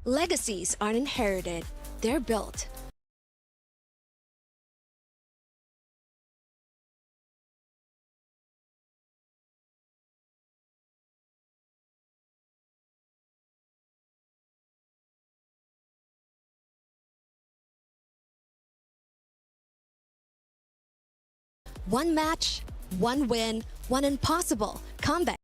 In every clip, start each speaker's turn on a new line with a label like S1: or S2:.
S1: Legacies aren't inherited, they're built. One match, one win, one impossible comeback.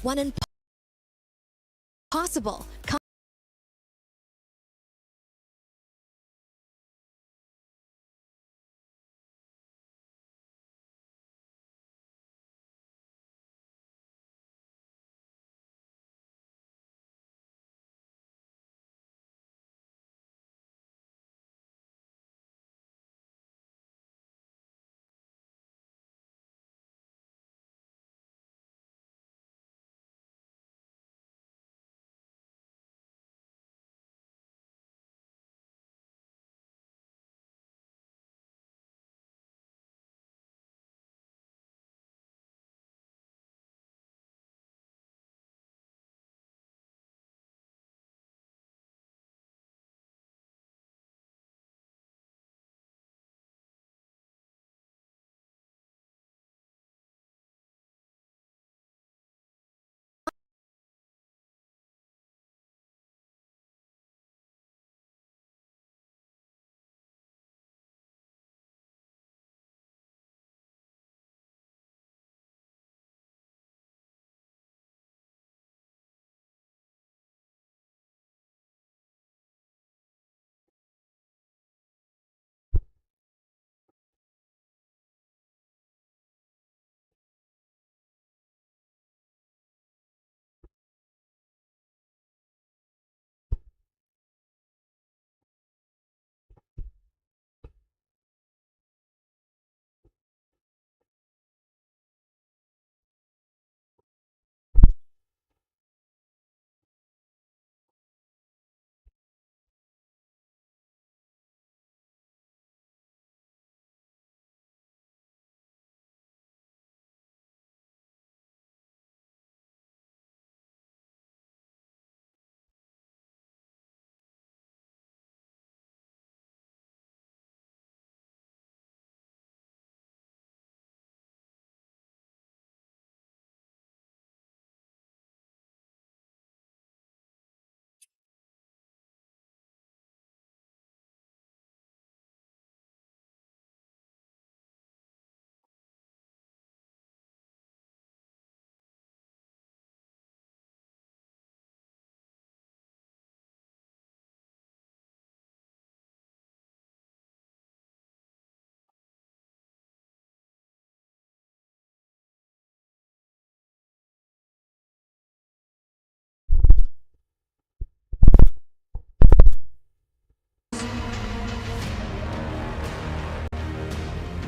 S1: One impossible comeback.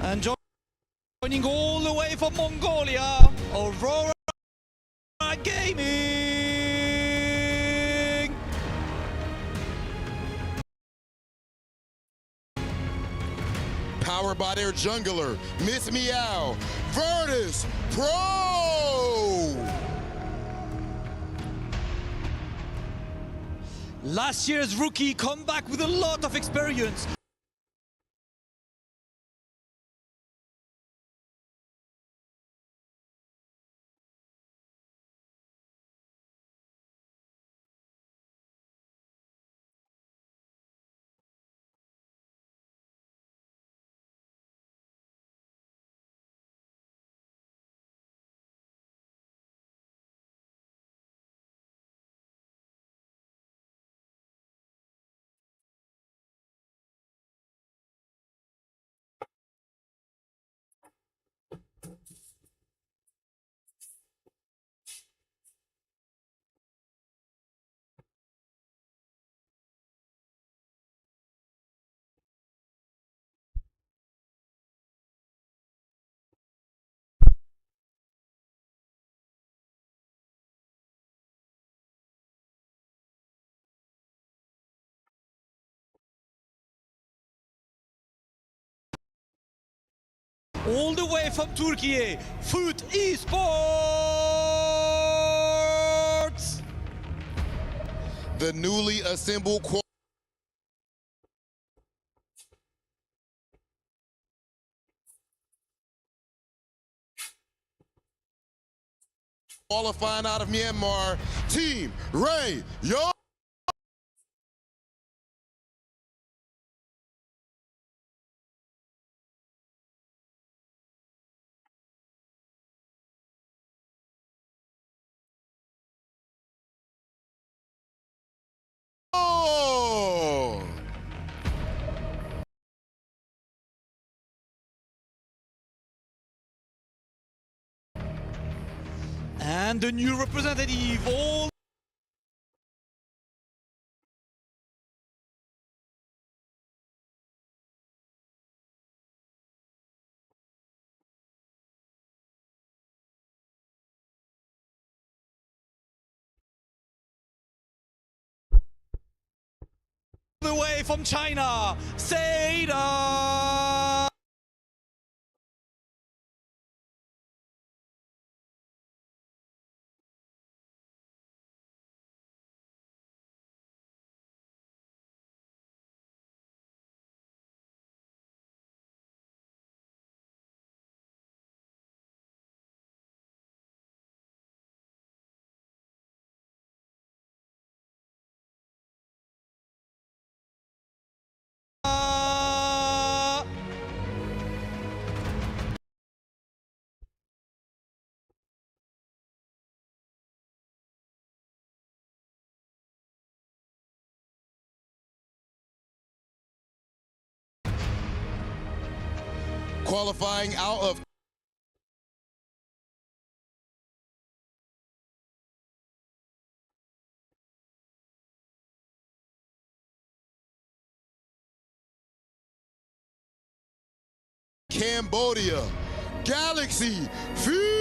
S2: And joining all the way from Mongolia, Aurora Gaming!
S3: Powered by their jungler, Miss Meow, Virtus Pro!
S2: Last year's rookie come back with a lot of experience. all the way from Turkey, Foot Esports!
S3: The newly assembled qualifying out of Myanmar, Team Ray Yo.
S2: And the new representative, all the way from China, Seda!
S3: Qualifying out of Cambodia, Galaxy Feed.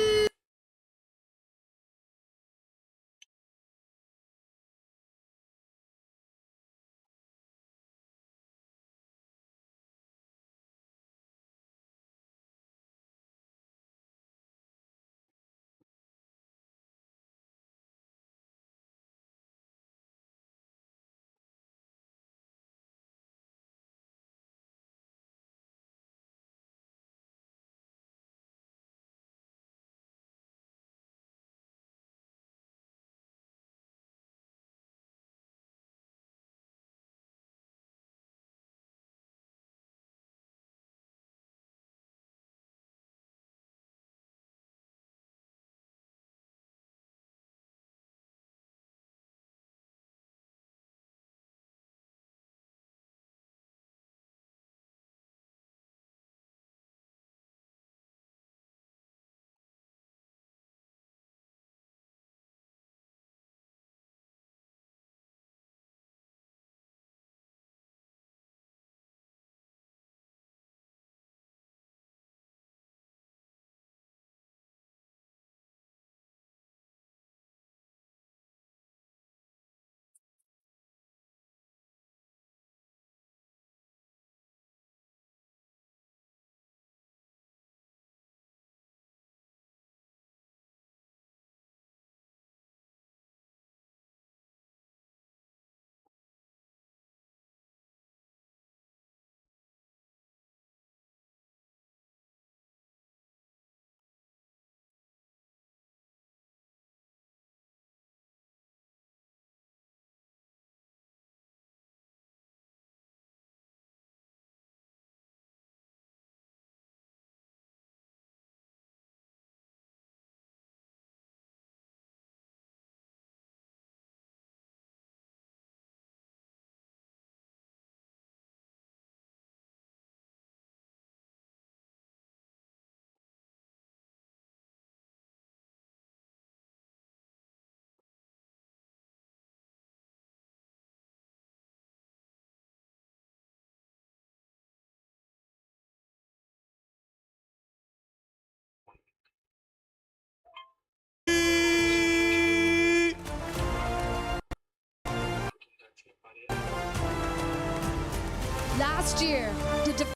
S1: Last year, the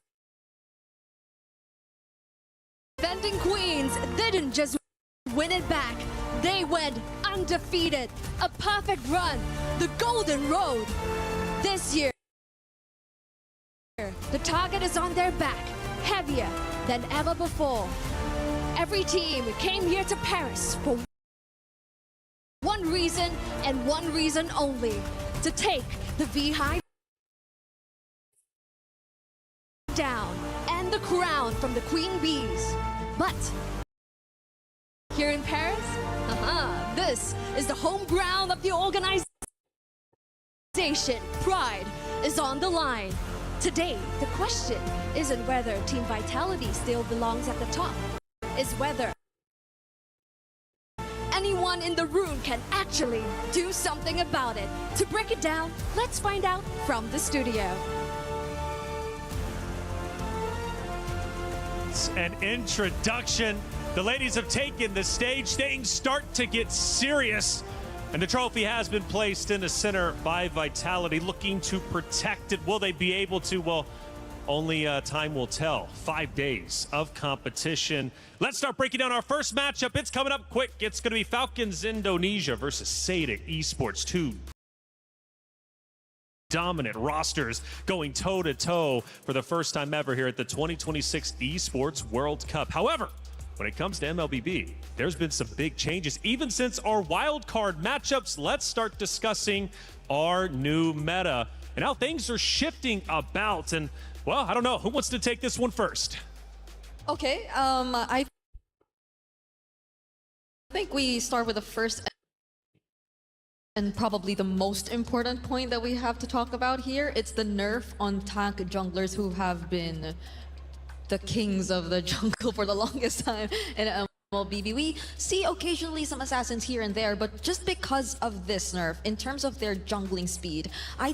S1: didn't just win it back. They went undefeated. A perfect run. The golden road. This year, the target is on their back, heavier than ever before. Every team came here to Paris for one reason and one reason only, to take the V-High down and the crown from the Queen Bees. But here in Paris, this is the home ground of the organization. Pride is on the line. Today, the question isn't whether Team Vitality still belongs at the top. It's whether anyone in the room can actually do something about it. To break it down, let's find out from the studio.
S2: An introduction. The ladies have taken the stage. Things start to get serious. And the trophy has been placed in the center by Vitality, looking to protect it. Will they be able to? Well, only time will tell. 5 days of competition. Let's start breaking down our first matchup. It's coming up quick. It's going to be Falcons Indonesia versus Sadek Esports 2. Dominant rosters going toe-to-toe for the first time ever here at the 2026 Esports World Cup. However, when it comes to MLBB, there's been some big changes even since our wild card matchups. Let's start discussing our new meta and how things are shifting about. And, well, I don't know. Who wants to take this one first?
S4: Okay, I think we start with the first and probably the most important point that we have to talk about here. It's the nerf on tank junglers who have been the kings of the jungle for the longest time in MLBB. We see occasionally some assassins here and there, but just because of this nerf, in terms of their jungling speed, I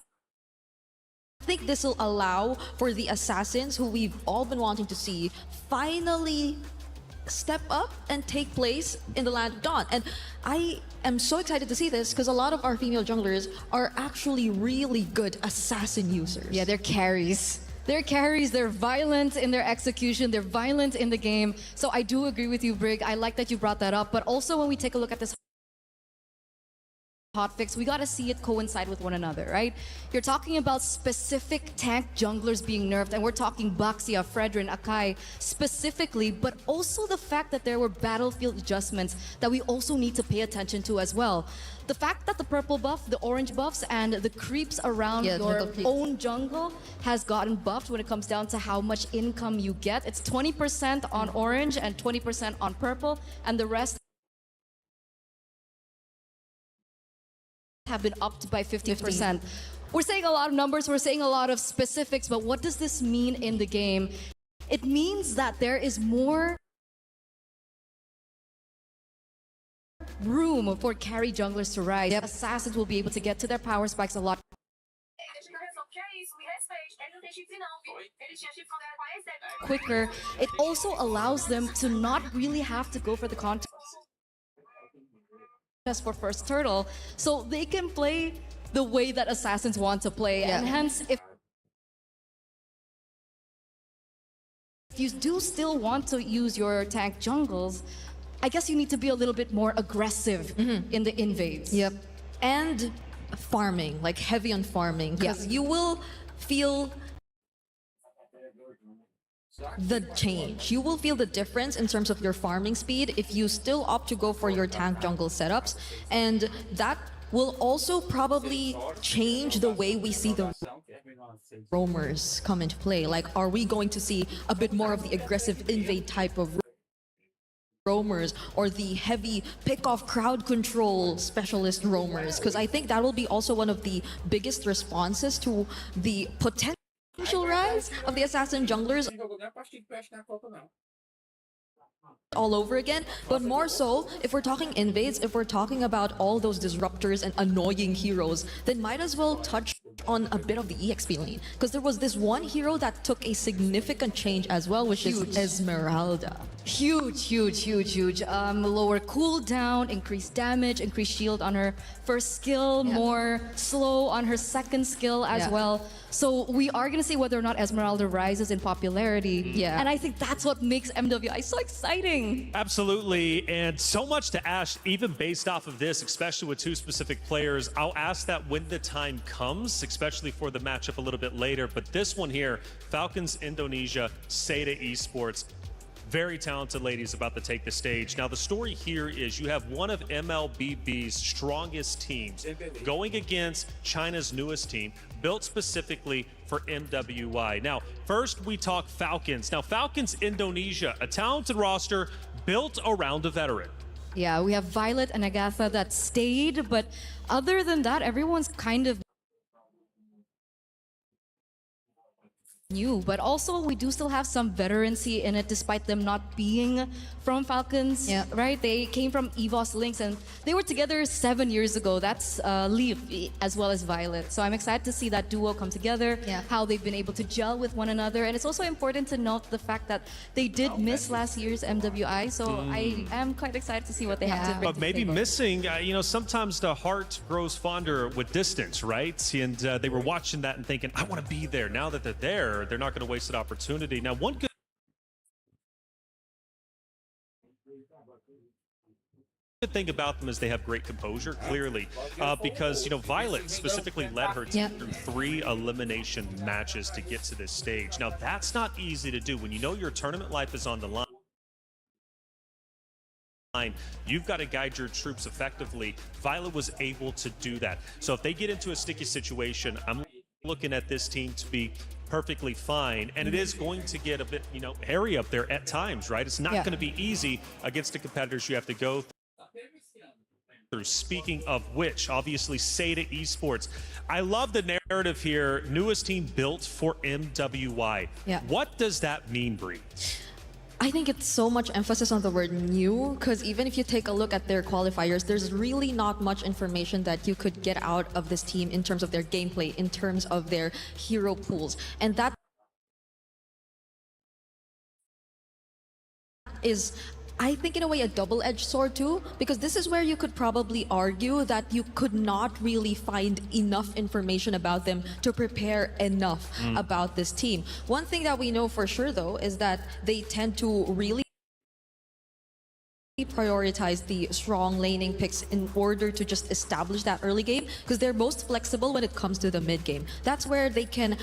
S4: think this will allow for the assassins who we've all been wanting to see finally step up and take place in the Land of Dawn. And I am so excited to see this because a lot of our female junglers are actually really good assassin users.
S5: Yeah, they're carries. They're carries, they're violent in their execution, they're violent in the game. So I do agree with you, Brig. I like that you brought that up. But also when we take a look at this hotfix, we gotta see it coincide with one another, right? You're talking about specific tank junglers being nerfed, and we're talking Baxia, Fredrin, Akai specifically, but also the fact that there were battlefield adjustments that we also need to pay attention to as well. The fact that the purple buff, the orange buffs, and the creeps around your own jungle has gotten buffed when it comes down to how much income you get. It's 20% on orange and 20% on purple, and the rest have been upped by 50%. We're saying a lot of numbers, we're saying a lot of specifics, but what does this mean in the game? It means that there is more room for carry junglers to rise. Yep. Assassins will be able to get to their power spikes a lot quicker. It also allows them to not really have to go for the contest for first turtle, so they can play the way that assassins want to play. And hence, if you do still want to use your tank jungles, I guess you need to be a little bit more aggressive in the invades.
S4: Yep. And farming, like heavy on farming, because you will feel the change. You will feel the difference in terms of your farming speed if you still opt to go for your tank jungle setups, and that will also probably change the way we see the roamers come into play. Like, are we going to see a bit more of the aggressive invade type of roamers, or the heavy pick-off crowd control specialist roamers? Because I think that will be also one of the biggest responses to the potential rise of the assassin junglers all over again. But more so, if we're talking invades, if we're talking about all those disruptors and annoying heroes, then might as well touch on a bit of the EXP lane, because there was this one hero that took a significant change as well, which is Esmeralda.
S5: Huge. Lower cooldown, increased damage, increased shield on her first skill, more slow on her second skill as well. So we are going to see whether or not Esmeralda rises in popularity.
S4: Yeah.
S5: And I think that's what makes MWI so exciting.
S2: Absolutely, and so much to ask, even based off of this, especially with two specific players. I'll ask that when the time comes, especially for the matchup a little bit later. But this one here, Falcons Indonesia, Seda Esports. Very talented ladies about to take the stage. Now, the story here is you have one of MLBB's strongest teams going against China's newest team, built specifically for MWI. Now, first we talk Falcons. Now, Falcons Indonesia, a talented roster built around a veteran.
S5: Yeah, we have Violet and Agatha that stayed, but other than that, everyone's kind of new, but also we do still have some veterancy in it despite them not being from Falcons, right? They came from EVOS Lynx and they were together 7 years ago. That's Leaf as well as Violet. So I'm excited to see that duo come together, how they've been able to gel with one another. And it's also important to note the fact that they did miss last year's MWI. So I am quite excited to see what they have to bring
S2: But
S5: to the
S2: maybe
S5: table.
S2: missing, you know, sometimes the heart grows fonder with distance, right? And they were watching that and thinking, I want to be there. Now that they're there, they're not going to waste an opportunity. Now, one good thing about them is they have great composure, clearly, because, you know, Violet specifically led her team through 3 elimination matches to get to this stage. Now, that's not easy to do when you know your tournament life is on the line. You've got to guide your troops effectively. Violet was able to do that. So if they get into a sticky situation, I'm looking at this team to be perfectly fine, and it is going to get a bit, you know, hairy up there at times, right? It's not going to be easy against the competitors you have to go through. Speaking of which, obviously Seda Esports. I love the narrative here. Newest team built for MWI. What does that mean, Bree?
S4: I think it's so much emphasis on the word new, because even if you take a look at their qualifiers, there's really not much information that you could get out of this team in terms of their gameplay, in terms of their hero pools. And that is, I think, in a way, a double-edged sword too, because this is where you could probably argue that you could not really find enough information about them to prepare enough about this team. One thing that we know for sure, though, is that they tend to really prioritize the strong laning picks in order to just establish that early game, because they're most flexible when it comes to the mid game. That's where they can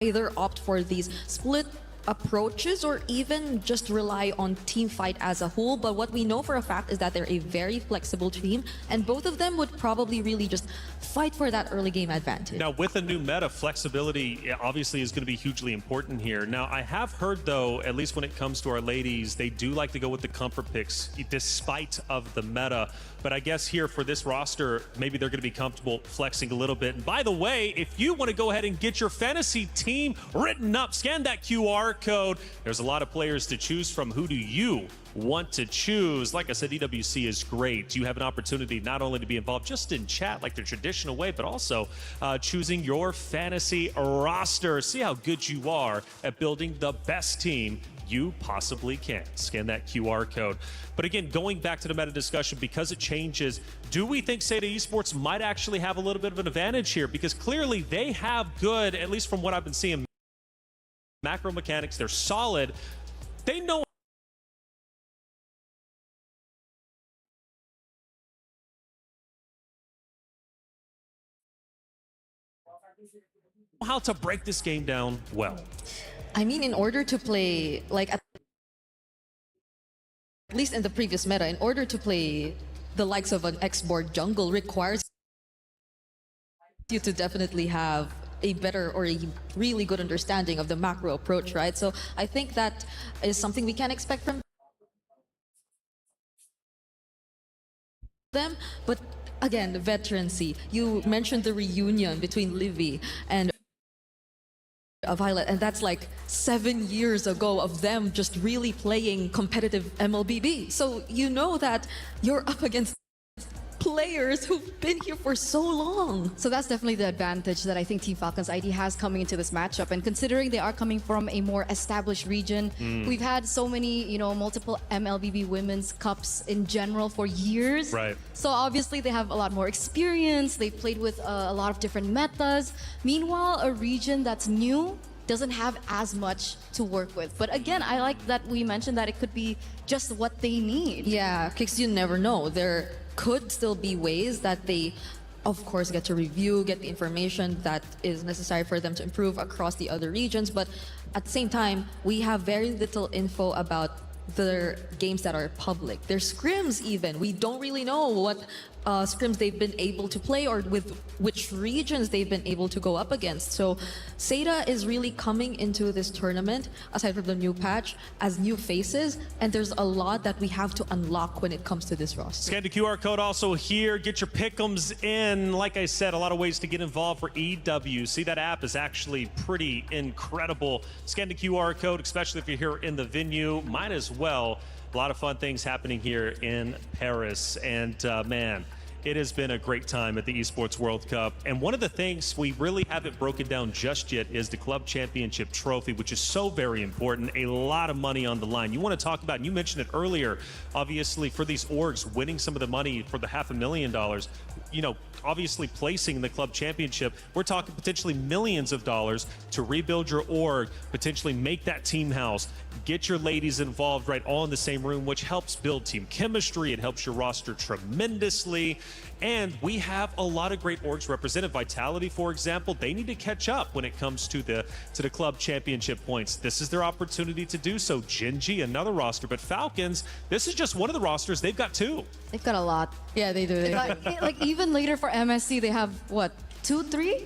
S4: either opt for these split approaches or even just rely on team fight as a whole. But what we know for a fact is that they're a very flexible team, and both of them would probably really just fight for that early game advantage.
S2: Now, with a new meta, flexibility obviously is going to be hugely important here. Now, I have heard, though, at least when it comes to our ladies, they do like to go with the comfort picks despite of the meta. But I guess here for this roster, maybe they're going to be comfortable flexing a little bit. And by the way, if you want to go ahead and get your fantasy team written up, scan that QR code. There's a lot of players to choose from. Who do you want to choose? Like I said, EWC is great. You have an opportunity not only to be involved just in chat like the traditional way, but also choosing your fantasy roster. See how good you are at building the best team you possibly can. Scan that QR code. But again, going back to the meta discussion, because it changes, do we think Seda Esports might actually have a little bit of an advantage here? Because clearly they have good, at least from what I've been seeing, macro mechanics. They're solid. They know how to break this game down well.
S4: I mean, in order to play, like, at least in the previous meta, in order to play the likes of an X-board jungle requires you to definitely have a better or a really good understanding of the macro approach, right? So I think that is something we can expect from them. But again, the veterancy. You mentioned the reunion between Livy and Violet, and that's like 7 years ago of them just really playing competitive MLBB. So you know that you're up against players who've been here for so long.
S5: So that's definitely the advantage that I think Team Falcons ID has coming into this matchup. And considering they are coming from a more established region, we've had so many, multiple MLBB Women's Cups in general for years.
S2: Right.
S5: So obviously they have a lot more experience. They've played with a lot of different metas. Meanwhile, a region that's new doesn't have as much to work with. But again, I like that we mentioned that it could be just what they need.
S4: Yeah, because you never know. There could still be ways that they, of course, get to review, get the information that is necessary for them to improve across the other regions. But at the same time, we have very little info about the games that are public. Their scrims even. We don't really know what scrims they've been able to play or with which regions they've been able to go up against. So SETA is really coming into this tournament, aside from the new patch, as new faces, and there's a lot that we have to unlock when it comes to this roster.
S2: Scan the QR code also here. Get your pick'ems in. Like I said, a lot of ways to get involved for EWC. That app is actually pretty incredible. Scan the QR code, especially if you're here in the venue. Might as well. A lot of fun things happening here in Paris. And man, it has been a great time at the Esports World Cup. And one of the things we really haven't broken down just yet is the Club Championship Trophy, which is so very important. A lot of money on the line. You want to talk about, and you mentioned it earlier, obviously for these orgs winning some of the money for the $500,000, obviously placing in the Club Championship, we're talking potentially millions of dollars to rebuild your org, potentially make that team house, get your ladies involved right all in the same room, which helps build team chemistry. It helps your roster tremendously. And we have a lot of great orgs represented. Vitality, for example, they need to catch up when it comes to the Club Championship points. This is their opportunity to do so. Genji, another roster, but Falcons, this is just one of the rosters. They've got two.
S5: They've got a lot.
S4: Yeah, they do.
S5: Like even later for MSC, they have what, 2, 3?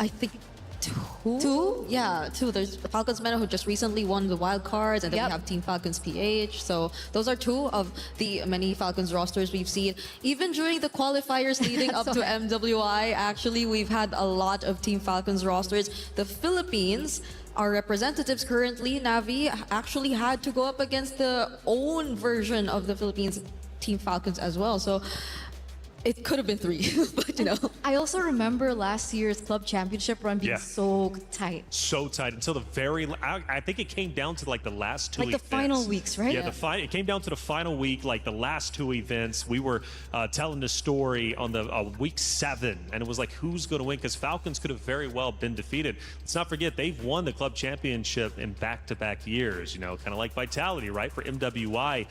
S4: I think two? Yeah, two. There's the Falcons Meta who just recently won the wild cards, and then we have Team Falcons PH. So those are two of the many Falcons rosters we've seen. Even during the qualifiers leading up to MWI, actually, we've had a lot of Team Falcons rosters. The Philippines, our representatives currently, Navi, actually had to go up against the own version of the Philippines Team Falcons as well. So it could have been 3, but
S5: I also remember last year's Club Championship run being so tight.
S2: So tight until the very, I think it came down to like the last two
S5: events.
S2: Like
S5: the final weeks, right?
S2: Yeah, it came down to the final week, like the last 2 events. We were telling the story on the week 7, and it was like, who's going to win? Because Falcons could have very well been defeated. Let's not forget, they've won the Club Championship in back-to-back years, kind of like Vitality, right? For MWI.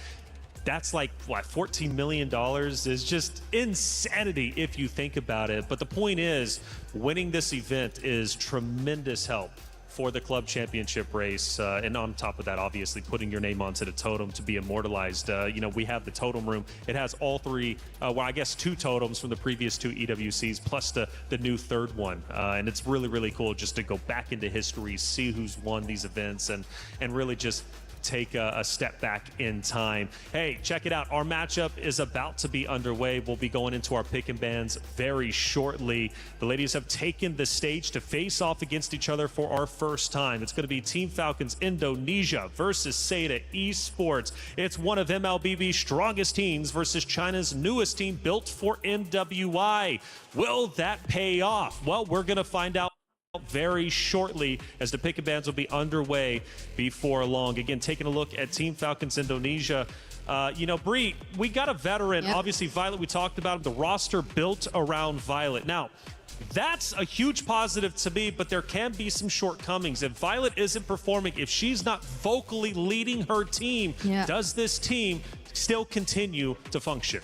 S2: That's like, what, $14 million is just insanity if you think about it. But the point is, winning this event is tremendous help for the Club Championship race. And on top of that, obviously, putting your name onto the totem to be immortalized. We have the totem room. It has all 3, well, I guess 2 totems from the previous 2 EWCs, plus the new 3rd one. And it's really, really cool just to go back into history, see who's won these events, and really just take a step back in time. Hey, check it out. Our matchup is about to be underway. We'll be going into our pick and bans very shortly. The ladies have taken the stage to face off against each other for our first time. It's going to be Team Falcons Indonesia versus SETA Esports. It's one of MLBB's strongest teams versus China's newest team built for MWI. Will that pay off? Well, we're going to find out very shortly as the pick and bans will be underway before long. Again, taking a look at Team Falcons Indonesia. Bree, we got a veteran. Obviously, Violet, we talked about him. The roster built around Violet. Now, that's a huge positive to me, but there can be some shortcomings. If Violet isn't performing, if she's not vocally leading her team, does this team still continue to function?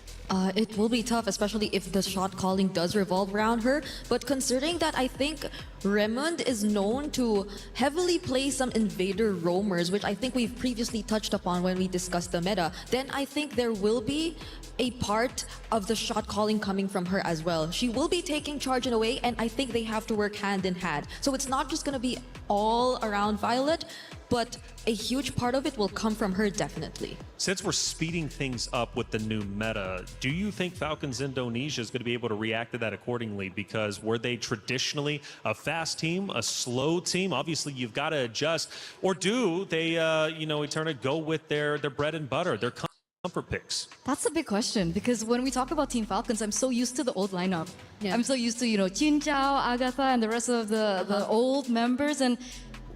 S4: It will be tough, especially if the shot calling does revolve around her. But considering that I think Raymond is known to heavily play some invader roamers, which I think we've previously touched upon when we discussed the meta, then I think there will be a part of the shot calling coming from her as well. She will be taking charge in a way, and I think they have to work hand in hand. So it's not just going to be all around Violet. but a huge part of it will come from her definitely.
S2: Since we're speeding things up with the new meta, do you think Falcons Indonesia is going to be able to react to that accordingly? Because were they traditionally a fast team, a slow team? Obviously, you've got to adjust. Or do they, Eterna, go with their bread and butter, their comfort picks?
S5: That's a big question because when we talk about Team Falcons, I'm so used to the old lineup.
S4: Yeah.
S5: I'm so used to, Chin Chao, Agatha, and the rest of the old members. And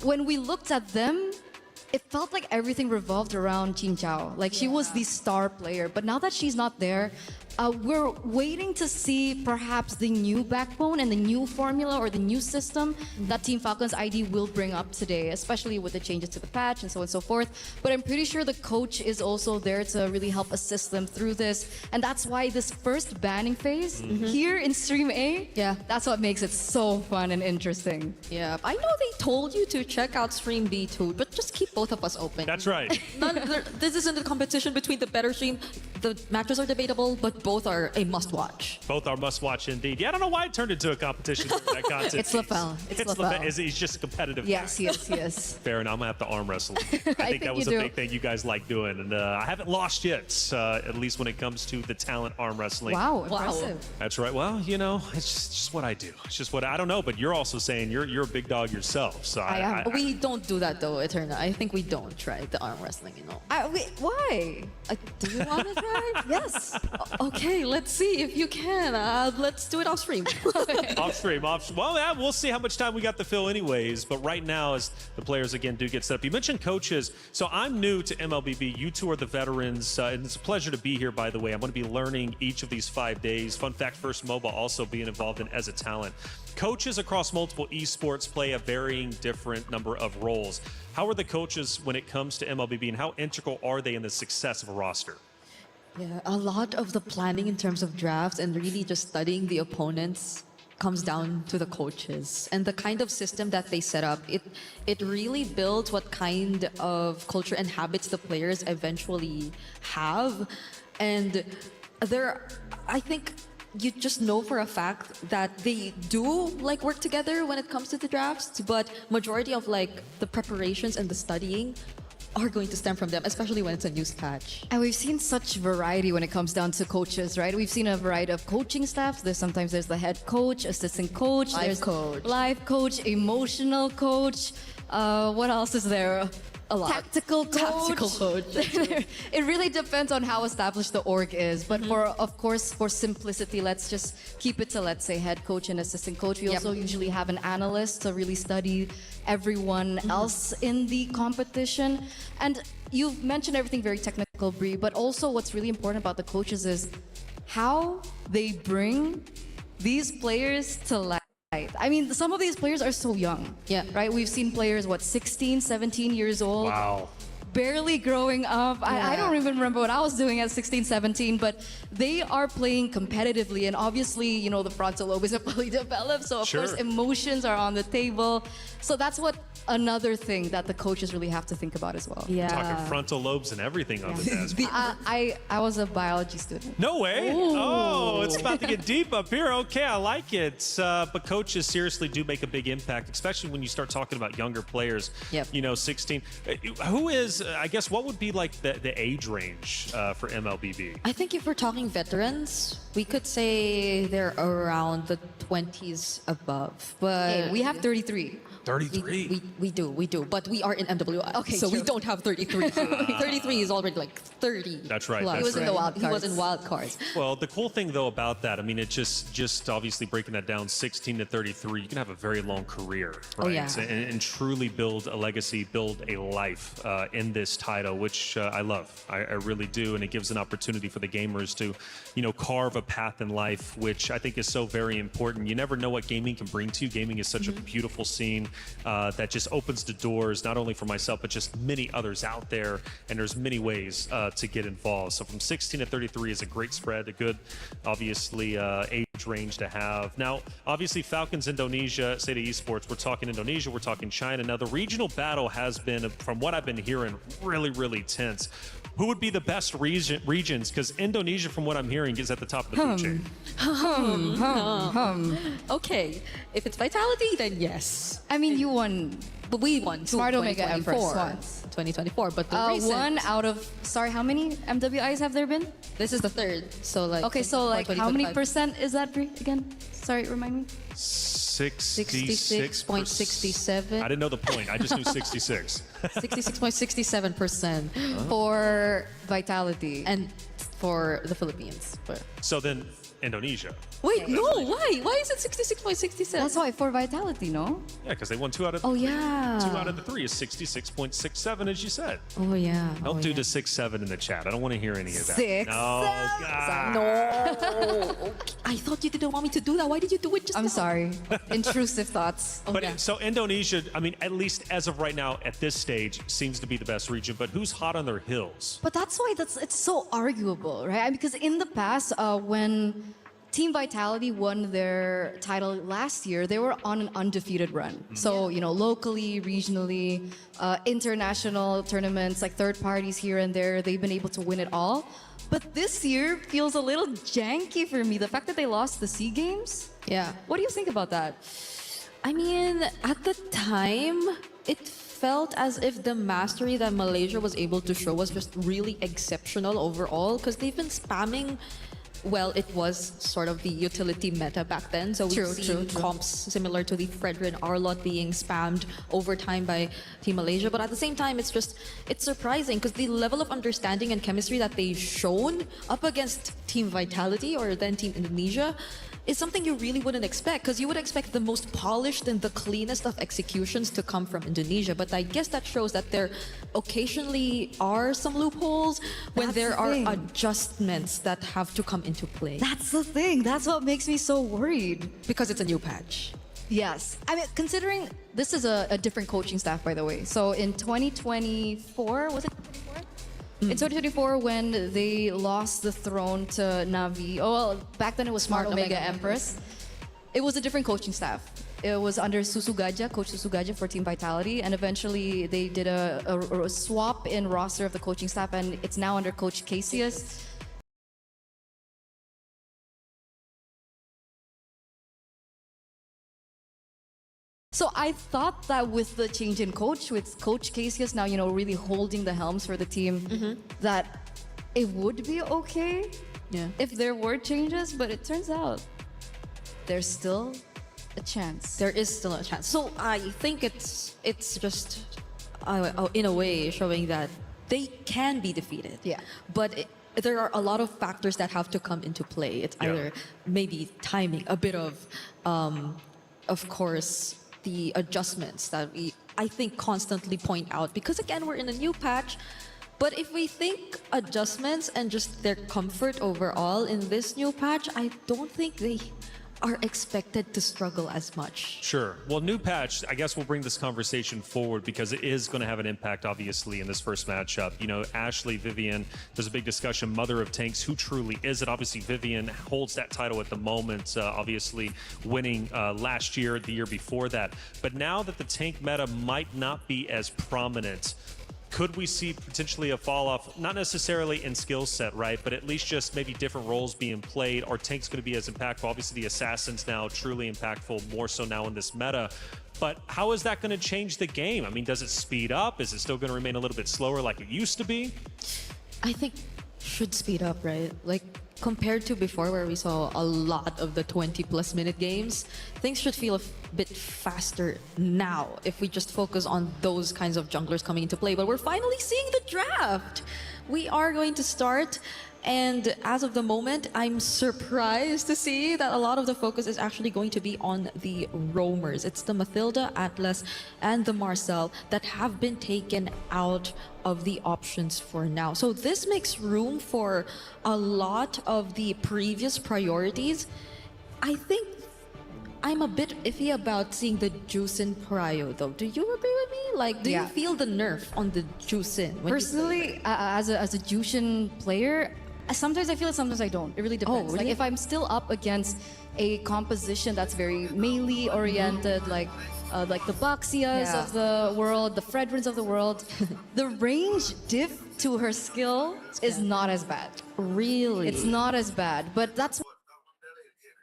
S5: when we looked at them, it felt like everything revolved around Chin Chao. Like she was the star player. But now that she's not there, we're waiting to see perhaps the new backbone and the new formula or the new system that Team Falcons ID will bring up today, especially with the changes to the patch and so on and so forth. But I'm pretty sure the coach is also there to really help assist them through this. And that's why this first banning phase here in Stream A, that's what makes it so fun and interesting.
S4: Yeah, I know they told you to check out Stream B too, but just keep both of us open.
S2: That's right.
S4: This isn't a competition between the better stream. The matches are debatable, but both are a must-watch.
S2: Both are must-watch indeed. Yeah, I don't know why it turned into a competition. That content.
S5: It's LaFell. It's LaFell.
S2: He's just a competitive
S5: Yes,
S2: guy.
S5: yes.
S2: Fair enough. I'm going to have to arm wrestle. I think that was a big thing you guys like doing. And I haven't lost yet, at least when it comes to the talent arm wrestling.
S5: Wow, impressive.
S2: That's right. Well, it's just what I do. It's just what I don't know, but you're also saying you're a big dog yourself. So
S5: I am.
S4: We don't do that though, Eterna. I think we don't try the arm wrestling,
S5: Wait, why?
S4: Do you want to try?
S5: Yes.
S4: Okay, let's see if you can. Let's do it off stream.
S2: Off stream. Well, yeah, we'll see how much time we got to fill anyways. But right now, as the players again do get set up, you mentioned coaches. So I'm new to MLBB. You two are the veterans, and it's a pleasure to be here. By the way, I'm going to be learning each of these 5 days. Fun fact: First Mobile also being involved in as a talent. Coaches across multiple esports play a varying different number of roles. How are the coaches when it comes to MLBB, and how integral are they in the success of a roster?
S4: Yeah, a lot of the planning in terms of drafts and really just studying the opponents comes down to the coaches and the kind of system that they set up. It really builds what kind of culture and habits the players eventually have. And I think you just know for a fact that they do work together when it comes to the drafts, but majority of the preparations and the studying are going to stem from them, especially when it's a news patch.
S5: And we've seen such variety when it comes down to coaches, right? We've seen a variety of coaching staffs. Sometimes there's the head coach, assistant coach,
S4: live
S5: coach, emotional coach. What else is there?
S4: A lot.
S5: Tactical coach. It really depends on how established the org is. But for simplicity, let's just keep it to, let's say, head coach and assistant coach. We also usually have an analyst to really study everyone else in the competition. And you've mentioned everything very technical, Bree, but also what's really important about the coaches is how they bring these players to life. I mean, some of these players are so young.
S4: Yeah.
S5: Right? We've seen players, 16, 17 years old.
S2: Wow.
S5: Barely growing up. I don't even remember what I was doing at 16, 17, but they are playing competitively. And obviously, the frontal lobe isn't fully developed. So, of course, emotions are on the table. So that's what another thing that the coaches really have to think about as well.
S4: Yeah.
S2: Talking frontal lobes and everything on the desk.
S5: I was a biology student.
S2: No way.
S5: Ooh.
S2: Oh, it's about to get deep up here. Okay, I like it. But coaches seriously do make a big impact, especially when you start talking about younger players.
S4: Yep.
S2: 16. Who is, I guess, what would be the age range for MLBB?
S4: I think if we're talking veterans, we could say they're around the 20s above. But
S5: Hey, we have 33.
S2: 33.
S4: We do, but we are in MWI.
S5: Okay,
S4: so
S5: true.
S4: we don't have 33. 33 is already 30.
S2: That's right.
S4: plus,
S2: That's
S5: He was in the wild
S4: He was
S5: cards.
S4: in wild cards.
S2: Well, the cool thing, though, about that, I mean, it just obviously breaking that down, 16 to 33, you can have a very long career, right?
S4: Oh, yeah.
S2: And truly build a legacy, build a life in this title, which I love. I really do. And it gives an opportunity for the gamers to, carve a path in life, which I think is so very important. You never know what gaming can bring to you. Gaming is such a beautiful scene that just opens the doors, not only for myself, but just many others out there. And there's many ways to get involved. So from 16 to 33 is a great spread, a good, obviously, age range to have. Now, obviously, Falcons Indonesia, State of Esports, we're talking Indonesia, we're talking China. Now, the regional battle has been, from what I've been hearing, really, really tense. Who would be the best regions? Because Indonesia, from what I'm hearing, is at the top of the food chain.
S4: Okay, if it's vitality, then yes.
S5: I mean, you won
S4: But we won
S5: Smart Omega Empress
S4: 2024. But the recent,
S5: one out of, sorry, how many MWIs have there been?
S4: this is the third. So like
S5: Okay, so like how many
S4: 2025.
S5: percent is that again? Sorry, remind me.
S2: 66.67. I didn't know the point. I just knew 66.
S4: 66.67%
S5: For Vitality.
S4: and for the Philippines. But
S2: So then Indonesia.
S4: wait, no, why? Why is it 66.67?
S5: That's why, for Vitality, no?
S2: Yeah, because they won 2 out of
S4: Oh yeah.
S2: 2 out of the 3 is 66.67, as you said.
S4: Oh yeah.
S2: Don't
S4: oh,
S2: do
S4: yeah.
S2: the 6-7 in the chat. I don't want to hear any of that.
S5: 6,
S2: No,
S5: 7.
S2: God.
S4: No. I thought you didn't want me to do that. Why did you do it just
S5: I'm
S4: now?
S5: sorry. Intrusive thoughts.
S2: But
S4: Okay.
S2: so Indonesia, I mean, at least as of right now, at this stage, seems to be the best region. But who's hot on their heels?
S5: But that's why it's so arguable, right? Because in the past, when Team Vitality won their title last year, they were on an undefeated run. So, you know, locally, regionally, international tournaments, like third parties here and there, they've been able to win it all. But this year feels a little janky for me. The fact that they lost the SEA Games.
S4: Yeah.
S5: What do you think about that?
S4: I mean, at the time, it felt as if the mastery that Malaysia was able to show was just really exceptional overall because they've been spamming. Well, it was sort of the utility meta back then. So we've
S5: True,
S4: seen
S5: true.
S4: comps similar to the Fredrin Arlot being spammed over time by Team Malaysia. But at the same time, it's surprising because the level of understanding and chemistry that they've shown up against Team Vitality or then Team Indonesia is something you really wouldn't expect because you would expect the most polished and the cleanest of executions to come from Indonesia. But I guess that shows that there occasionally are some loopholes when
S5: That's
S4: there
S5: the
S4: are
S5: thing.
S4: adjustments that have to come into play.
S5: That's the thing. That's what makes me so worried.
S4: Because it's a new patch.
S5: Yes. I mean, considering this is a different coaching staff, by the way. So in 2024, was it 2024? In 2024, when they lost the throne to Navi, oh, well, back then it was Smart Omega Empress. It was a different coaching staff. It was under Susugaja, Coach Susugaja for Team Vitality, and eventually they did a swap in roster of the coaching staff, and it's now under Coach Casius. So I thought that with the change in coach, with Coach Casius now, you know, really holding the helms for the team, that it would be okay
S4: Yeah.
S5: if there were changes, but it turns out there's still a chance.
S4: There is still a chance. So I think it's just in a way showing that they can be defeated.
S5: Yeah.
S4: But there are a lot of factors that have to come into play. It's either maybe timing, a bit of course, the adjustments that I think constantly point out because again we're in a new patch. But if we think adjustments and just their comfort overall in this new patch, I don't think they are expected to struggle as much.
S2: Sure. Well, new patch, I guess we'll bring this conversation forward because it is going to have an impact, obviously, in this first matchup. You know, Ashley, Vivian, there's a big discussion, Mother of Tanks, who truly is it? Obviously, Vivian holds that title at the moment, obviously winning last year, the year before that. But now that the tank meta might not be as prominent, could we see potentially a fall off, not necessarily in skill set, right? But at least just maybe different roles being played. Are tanks going to be as impactful? Obviously, the assassins now truly impactful, more so now in this meta. But how is that going to change the game? I mean, does it speed up? Is it still going to remain a little bit slower like it used to be?
S4: I think should speed up, right? Like compared to before where we saw a lot of the 20+ minute games, things should feel a bit faster now if we just focus on those kinds of junglers coming into play. But we're finally seeing the draft. We are going to start. And as of the moment, I'm surprised to see that a lot of the focus is actually going to be on the roamers. It's the Mathilda, Atlas, and the Marcel that have been taken out of the options for now. So this makes room for a lot of the previous priorities. I think I'm a bit iffy about seeing the Juicin Prio though. Do you agree with me? Like, do you feel the nerf on the Juicin?
S5: Personally, as a Jushin player, sometimes I feel it, sometimes I don't. It really depends.
S4: really?
S5: Like if I'm still up against a composition that's very melee oriented, like the Baxias of the world, the Fredrins of the world, the range diff to her skill is not as bad.
S4: Really?
S5: It's not as bad, but that's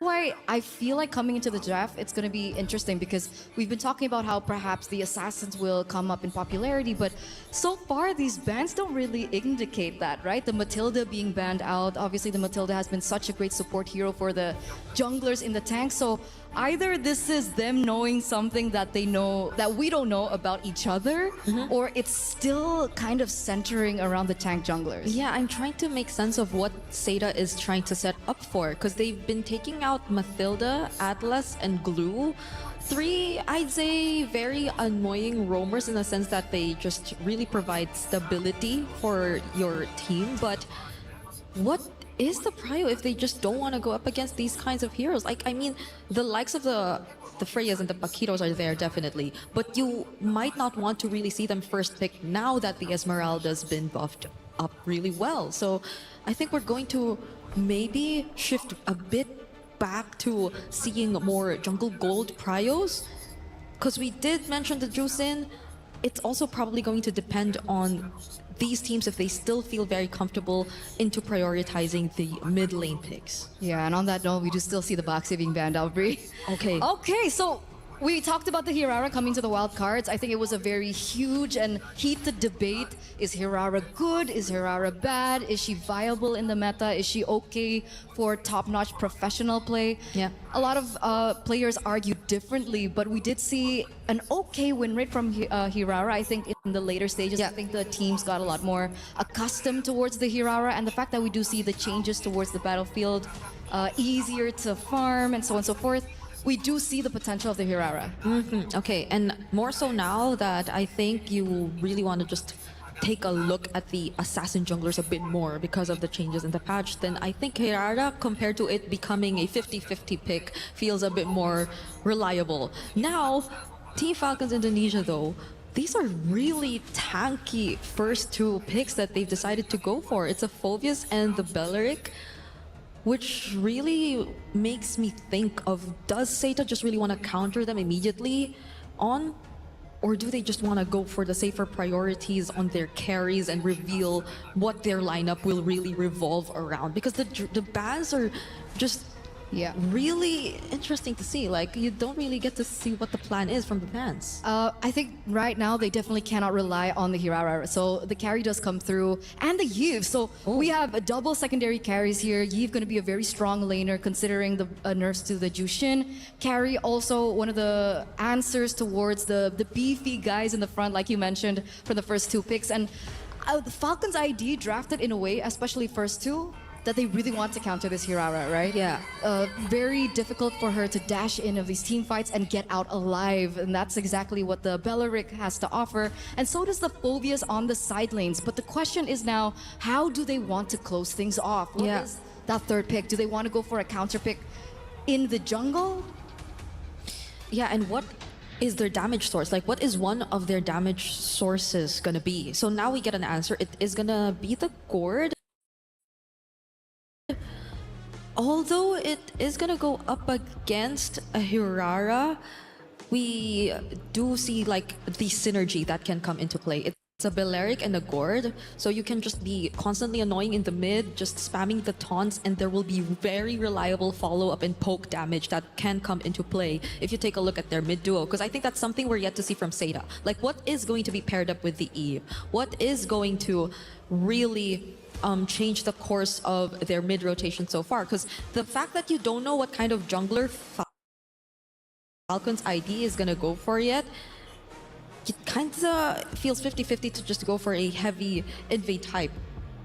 S5: why I feel like coming into the draft, it's going to be interesting because we've been talking about how perhaps the assassins will come up in popularity, but so far these bans don't really indicate that, right? The Matilda being banned out, obviously the Matilda has been such a great support hero for the junglers in the tank, so either this is them knowing something that they know that we don't know about each other, or it's still kind of centering around the tank junglers.
S4: Yeah, I'm trying to make sense of what Seda is trying to set up for, because they've been taking out Mathilda, Atlas, and Glue. Three, I'd say, very annoying roamers in the sense that they just really provide stability for your team. But what is the prio if they just don't want to go up against these kinds of heroes? Like, I mean, the likes of the Freyas and the Paquitos are there definitely, but you might not want to really see them first pick now that the Esmeralda's been buffed up really well. So I think we're going to maybe shift a bit back to seeing more jungle gold prios, because we did mention the Juicin. It's also probably going to depend on these teams if they still feel very comfortable into prioritizing the mid lane picks.
S5: Yeah, and on that note, we do still see the Boxy being banned out, Brie.
S4: Okay.
S5: Okay, so we talked about the Hirara coming to the wild cards. I think it was a very huge and heated debate. Is Hirara good? Is Hirara bad? Is she viable in the meta? Is she okay for top-notch professional play?
S4: Yeah.
S5: A lot of players argue differently, but we did see an okay win rate from Hirara. I think in the later stages, I think the teams got a lot more accustomed towards the Hirara, and the fact that we do see the changes towards the battlefield, easier to farm, and so on and so forth. We do see the potential of the Hirara.
S4: Okay, and more so now that I think you really want to just take a look at the assassin junglers a bit more because of the changes in the patch, then I think Hirara, compared to it becoming a 50-50 pick, feels a bit more reliable. Now, Team Falcons Indonesia though, these are really tanky first two picks that they've decided to go for. It's a Phoveus and the Belleric, which really makes me think of, does Seta just really want to counter them immediately on, or do they just want to go for the safer priorities on their carries and reveal what their lineup will really revolve around? Because the bans are just really interesting to see. Like, you don't really get to see what the plan is from the bans.
S5: I think right now they definitely cannot rely on the Hirara. So the carry does come through, and the Yves. So we have a double secondary carries here. Yves going to be a very strong laner considering the nerfs to the Jushin. Carry also one of the answers towards the beefy guys in the front, like you mentioned, for the first two picks. And the Falcons ID drafted in a way, especially first two, that they really want to counter this Hirara, right?
S4: Yeah.
S5: Very difficult for her to dash in of these team fights and get out alive, and that's exactly what the Belleric has to offer, and so does the Phoveus on the side lanes. But the question is now, how do they want to close things off? What is that third pick? Do they want to go for a counter pick in the jungle?
S4: Yeah, and what is their damage source? Like, what is one of their damage sources gonna be? So now we get an answer. It is gonna be the Gourd. Although it is gonna go up against a Hirara, we do see like the synergy that can come into play. It's a Belleric and a Gourd, so you can just be constantly annoying in the mid, just spamming the taunts, and there will be very reliable follow-up and poke damage that can come into play if you take a look at their mid duo, because I think that's something we're yet to see from Seda. Like, what is going to be paired up with the Eve? What is going to really change the course of their mid rotation so far? Because the fact that you don't know what kind of jungler Falcon's ID is gonna go for yet, it kind of feels 50-50 to just go for a heavy invade type.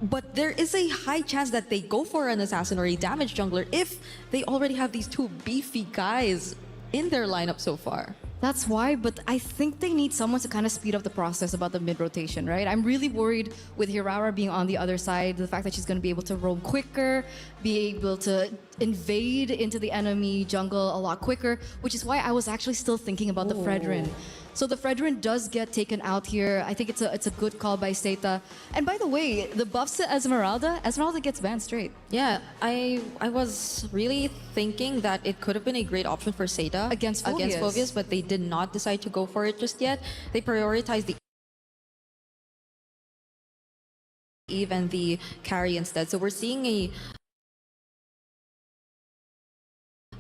S4: But there is a high chance that they go for an assassin or a damage jungler if they already have these two beefy guys in their lineup so far.
S5: That's why, but I think they need someone to kind of speed up the process about the mid-rotation, right? I'm really worried with Hirara being on the other side, the fact that she's going to be able to roam quicker, be able to invade into the enemy jungle a lot quicker, which is why I was actually still thinking about the Fredrin. So the Fredrin does get taken out here. I think it's a good call by Seta. And by the way, the buffs to Esmeralda gets banned straight.
S4: Yeah, I was really thinking that it could have been a great option for Seta
S5: Against Phoveus,
S4: but they did not decide to go for it just yet. They prioritized the Eve and the carry instead. So we're seeing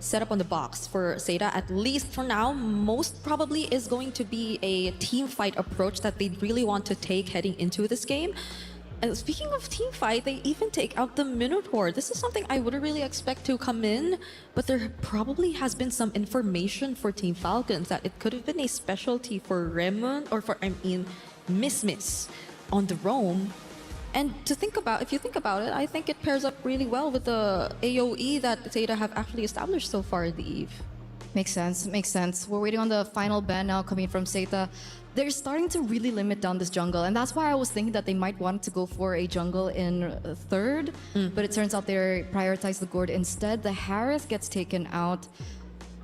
S4: setup on the box for Seda, at least for now, most probably is going to be a team fight approach that they really want to take heading into this game. And speaking of team fight, they even take out the Minotaur. This is something I wouldn't really expect to come in, but there probably has been some information for Team Falcons that it could have been a specialty for Raymond, or for, Miss on the roam. And to think about, if you think about it, I think it pairs up really well with the AoE that Zeta have actually established so far in the Eve.
S5: Makes sense, makes sense. We're waiting on the final ban now coming from Zeta. They're starting to really limit down this jungle, and that's why I was thinking that they might want to go for a jungle in third, but it turns out they prioritize the Gord instead. The Harith gets taken out,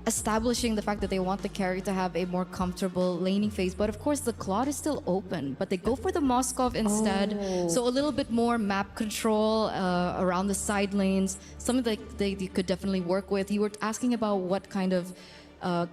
S5: establishing the fact that they want the carry to have a more comfortable laning phase. But of course, the Claude is still open, but they go for the Moskov instead. So a little bit more map control around the side lanes, something that they could definitely work with. You were asking about what kind of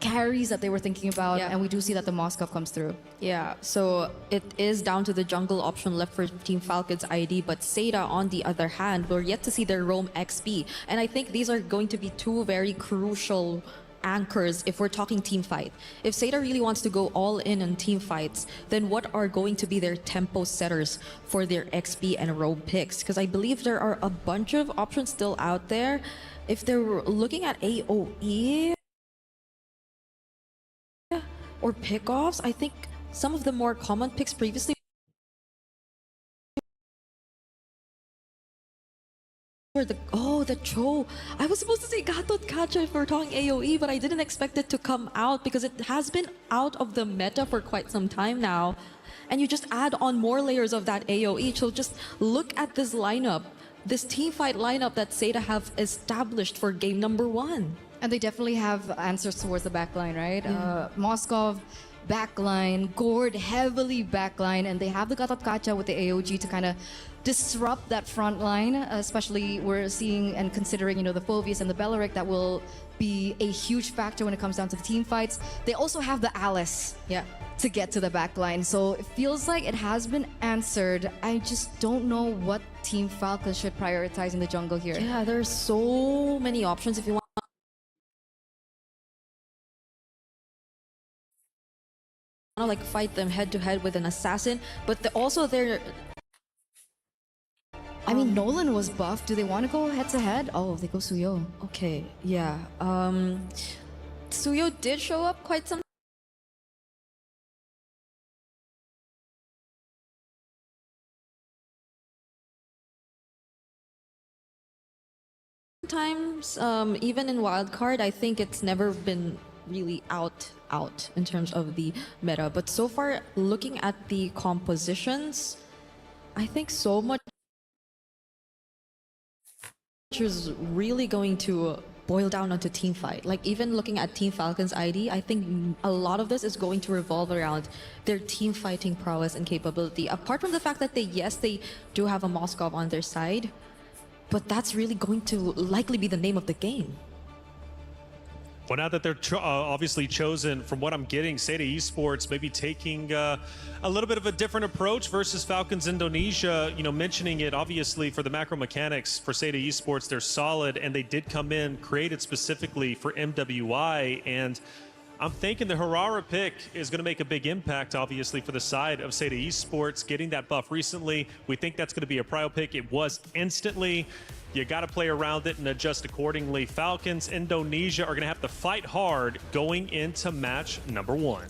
S5: carries that they were thinking about, and we do see that the Moskov comes through.
S4: Yeah, so it is down to the jungle option left for Team Falcon's ID, but Zeta, on the other hand, we're yet to see their roam XP. And I think these are going to be two very crucial anchors if we're talking team fight. If Zeta really wants to go all in on team fights, then what are going to be their tempo setters for their XP and roam picks? Because I believe there are a bunch of options still out there. If they're looking at AoE or pickoffs, I think some of the more common picks previously were the Cho. I was supposed to say Gatot Kacha if we're talking AoE, but I didn't expect it to come out because it has been out of the meta for quite some time now. And you just add on more layers of that AoE. So just look at this lineup, this team fight lineup that Zeta have established for game number 1.
S5: And they definitely have answers towards the backline, right? Moskov, backline, Gord, heavily backline, and they have the Gatot Kacha with the AOG to kind of disrupt that front line, especially we're seeing and considering, you know, the Phoveus and the Bellaric that will be a huge factor when it comes down to the team fights. They also have the Alice to get to the backline. So it feels like it has been answered. I just don't know what Team Falcon should prioritize in the jungle here.
S4: Yeah, there's so many options if you want to like fight them head to head with an assassin, but also they're
S5: I mean, Nolan was buffed. Do they want to go head to head? Oh, they go Suyo.
S4: Okay, yeah. Suyo did show up quite some times. Even in wildcard, I think it's never been really out in terms of the meta. But so far, looking at the compositions, I think so much is really going to boil down onto team fight. Like even looking at Team Falcon's ID, I think a lot of this is going to revolve around their team fighting prowess and capability. Apart from the fact that they do have a Moskov on their side, but that's really going to likely be the name of the game.
S2: Well, now that they're obviously chosen, from what I'm getting, Zeta Esports maybe taking a little bit of a different approach versus Falcons Indonesia. You know, mentioning it obviously for the macro mechanics for Zeta Esports, they're solid, and they did come in created specifically for MWI. And I'm thinking the Harara pick is going to make a big impact, obviously, for the side of Zeta Esports. Getting that buff recently, we think that's going to be a prio pick. It was instantly. You got to play around it and adjust accordingly. Falcons Indonesia are going to have to fight hard going into match number 1.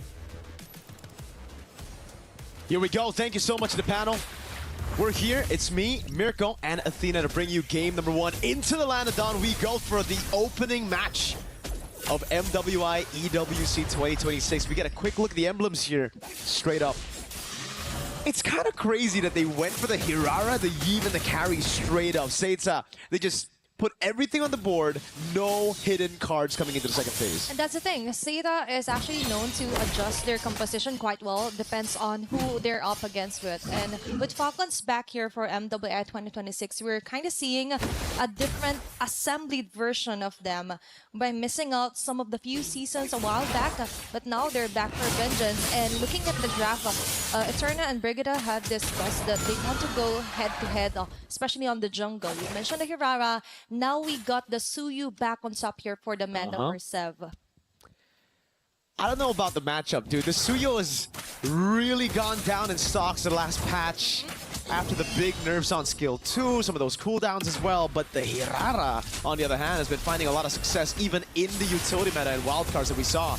S6: Here we go. Thank you so much to the panel. We're here. It's me, Mirko, and Athena to bring you game number 1 into the land of Dawn. We go for the opening match of MWI EWC 2026. We get a quick look at the emblems here, straight up. It's kind of crazy that they went for the Hirara, the Yeve, and the carry straight up. Zeta, they just put everything on the board, no hidden cards coming into the second phase.
S7: And that's the thing, Zeta is actually known to adjust their composition quite well, depends on who they're up against with. And with Falcons back here for MWI 2026, we're kind of seeing a different assembled version of them by missing out some of the few seasons a while back, but now they're back for vengeance. And looking at the graph, Eterna and Brigida had discussed that they want to go head-to-head, especially on the jungle. You mentioned the Hirara, Now we got the Suyu back on top here for the Manda or Sev.
S6: I don't know about the matchup, dude. The Suyo has really gone down in stocks in the last patch after the big nerfs on skill 2, some of those cooldowns as well. But the Hirara, on the other hand, has been finding a lot of success even in the utility meta and wildcards that we saw.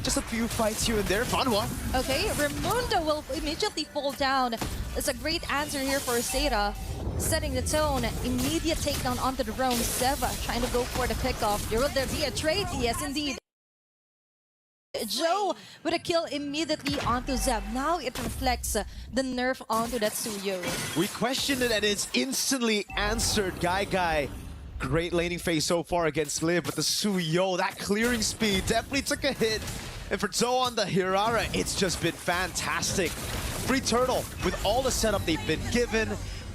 S6: Just a few fights here and there. Fun one.
S7: Okay, Raimundo will immediately fall down. It's a great answer here for Seda, setting the tone. Immediate takedown onto the roam. Seva trying to go for the pickoff. Will there be a trade? Yes, indeed. Joe with a kill immediately onto Zeb. Now it reflects the nerf onto that Suyo.
S6: We questioned it and it's instantly answered. Guy. Great laning phase so far against Liv, but the Suyo, that clearing speed definitely took a hit. And for Zoe on the Hirara, it's just been fantastic. Free Turtle with all the setup they've been given,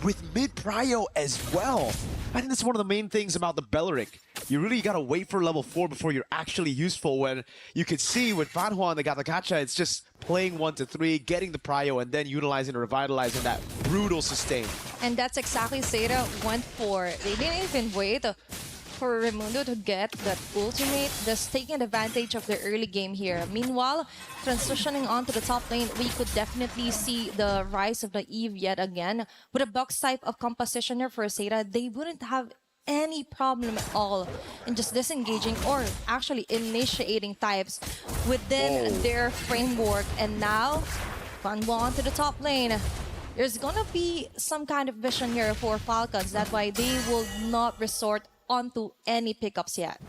S6: with mid-prio as well. I think that's one of the main things about the Belleric. You really gotta wait for level 4 before you're actually useful, when you could see with Fanhuan, they got the gacha, it's just playing 1 to 3, getting the prio, and then utilizing and revitalizing that brutal sustain.
S7: And that's exactly Seda went for. They didn't even wait for Raimundo to get that ultimate, just taking advantage of the early game here. Meanwhile, transitioning onto the top lane, we could definitely see the rise of the Eve yet again. With a box type of composition here for Seda, they wouldn't have any problem at all in just disengaging or actually initiating types within their framework. And now, Fanhuan to the top lane. There's gonna be some kind of vision here for Falcons. That's why they will not resort onto any pickups yet.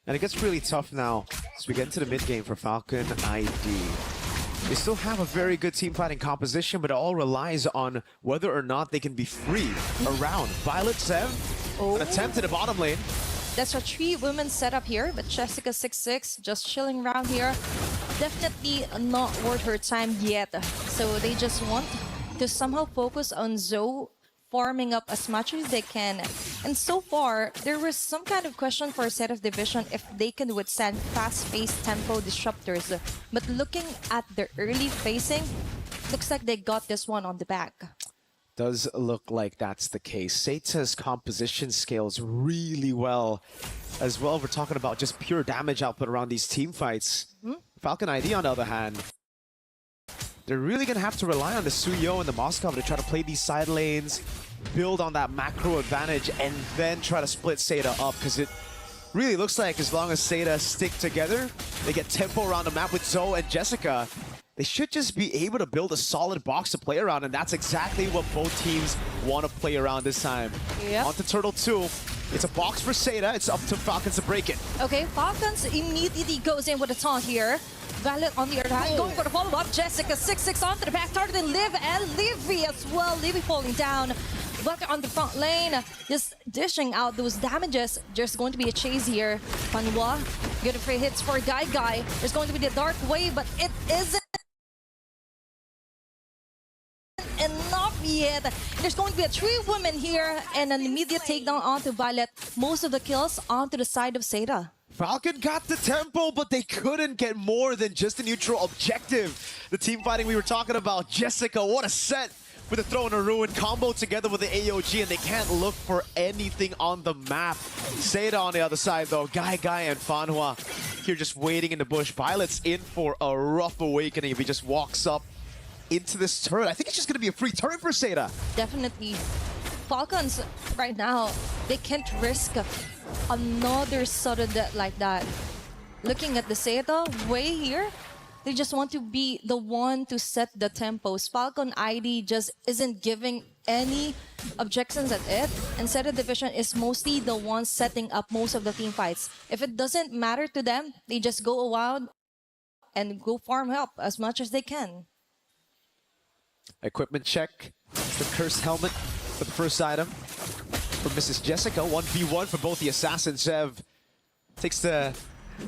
S6: And it gets really tough now as we get into the mid game for Falcon ID. They still have a very good team fighting composition, but it all relies on whether or not they can be free around Violet Sev. An attempt in the bottom lane.
S7: That's a 3-woman setup here, but Jessica 6-6 just chilling around here. Definitely not worth her time yet. So they just want to somehow focus on Zoe farming up as much as they can. And so far, there was some kind of question for a set of division if they can withstand fast-paced tempo disruptors. But looking at their early facing, looks like they got this one on the back.
S6: Does look like that's the case. Seita's composition scales really well as well. We're talking about just pure damage output around these team fights. Falcon ID, on the other hand, they're really going to have to rely on the Suyo and the Moscow to try to play these side lanes, build on that macro advantage, and then try to split Seda up, because it really looks like as long as Seda stick together, they get tempo around the map with Zoe and Jessica, they should just be able to build a solid box to play around, and that's exactly what both teams want to play around this time.
S7: Yep.
S6: On to Turtle 2. It's a box for Seda. It's up to Falcons to break it.
S7: Okay, Falcons immediately goes in with a taunt here. Violet on the other hand, going for the follow-up. Jessica 6-6 onto the back, targeting Liv and Livy as well. Livy falling down. Bucker on the front lane, just dishing out those damages. There's going to be a chase here. Fanhuan, good free hits for Guy. There's going to be the dark wave, but it isn't enough yet. There's going to be a 3-woman here and an immediate takedown onto Violet. Most of the kills onto the side of Seda.
S6: Falcon got the tempo, but they couldn't get more than just a neutral objective. The team fighting we were talking about, Jessica, what a set with a throw and a ruin combo together with the AOG, and they can't look for anything on the map. Seda on the other side though, Guy and Fanhuan here just waiting in the bush. Violet's in for a rough awakening if he just walks up into this turret. I think it's just going to be a free turret for Seda.
S7: Definitely. Falcons right now, they can't risk another sudden death like that. Looking at the Seda way here, they just want to be the one to set the tempos. Falcon ID just isn't giving any objections at it, and Seda Division is mostly the one setting up most of the team fights. If it doesn't matter to them, they just go around and go farm help as much as they can.
S6: Equipment check. The cursed helmet for the first item for Mrs. Jessica. 1v1 for both the assassins. Zev takes the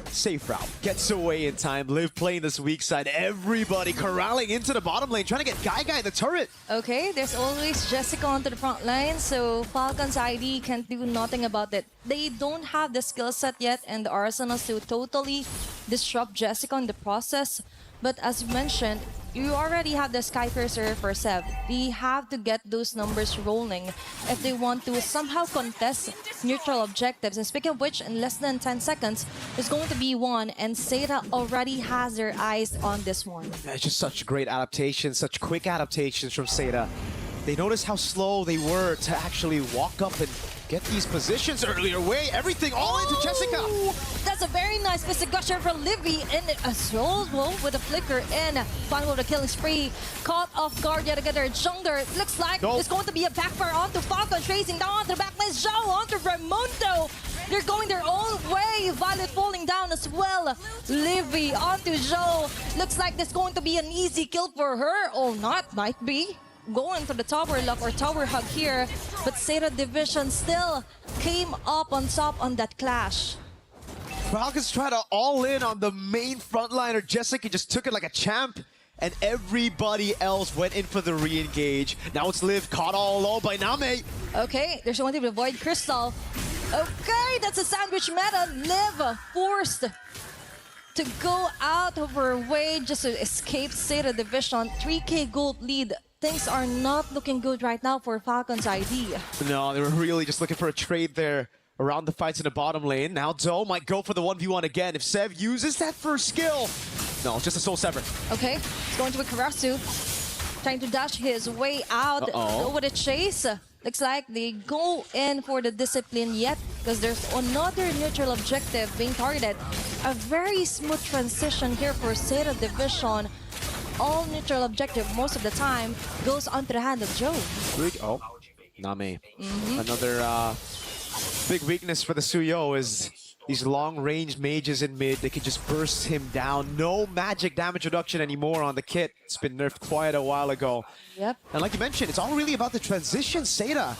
S6: safe route, gets away in time. Liv playing this weak side. Everybody corralling into the bottom lane, trying to get Guy the turret.
S7: Okay, there's always Jessica onto the front line, so Falcons ID can't do nothing about it. They don't have the skill set yet and the arsenals to totally disrupt Jessica in the process. But as you mentioned, you already have the Sky Cursor for Sev. They have to get those numbers rolling if they want to somehow contest neutral objectives. And speaking of which, in less than 10 seconds, there's going to be one, and Seda already has their eyes on this one.
S6: It's just such great adaptations, such quick adaptations from Seda. They noticed how slow they were to actually walk up and get these positions earlier. Everything all into Jessica.
S7: That's a very nice missing gusher from Livy in a solo with a flicker in. Final with a killing spree. Caught off guard yet again. Their jungler. It looks like there's going to be a backfire onto Falcon. Tracing down onto the backlane. Zhao onto Raimundo. They're going their own way. Violet falling down as well. Livy onto Zhao. Looks like there's going to be an easy kill for her. Or not. Might be. Going to the tower lock or tower hug here, but Seda Division still came up on top on that clash.
S6: Falcons try to all in on the main frontliner. Jessica just took it like a champ, and everybody else went in for the re-engage. Now it's Liv caught all alone by Name.
S7: Okay, there's one to avoid Crystal. Okay, that's a sandwich meta. Liv forced to go out of her way just to escape Seda Division. 3K gold lead. Things are not looking good right now for Falcons ID.
S6: No, they were really just looking for a trade there around the fights in the bottom lane. Now Doe might go for the 1v1 again. If Sev uses that first skill. No, just a Soul Sever.
S7: Okay, it's going to be Karasu. Trying to dash his way out. Go with a chase. Looks like they go in for the discipline yet because there's another neutral objective being targeted. A very smooth transition here for Seda Division. All neutral objective most of the time goes onto the hand of Joe.
S6: Oh, Name. Another big weakness for the Suyo is these long-range mages in mid. They can just burst him down. No magic damage reduction anymore on the kit. It's been nerfed quite a while ago.
S7: Yep.
S6: And like you mentioned, it's all really about the transition. Seda,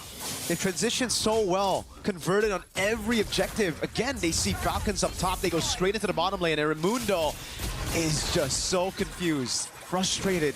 S6: they transitioned so well, converted on every objective. Again, they see Falcons up top. They go straight into the bottom lane. And Raimundo is just so confused, frustrated.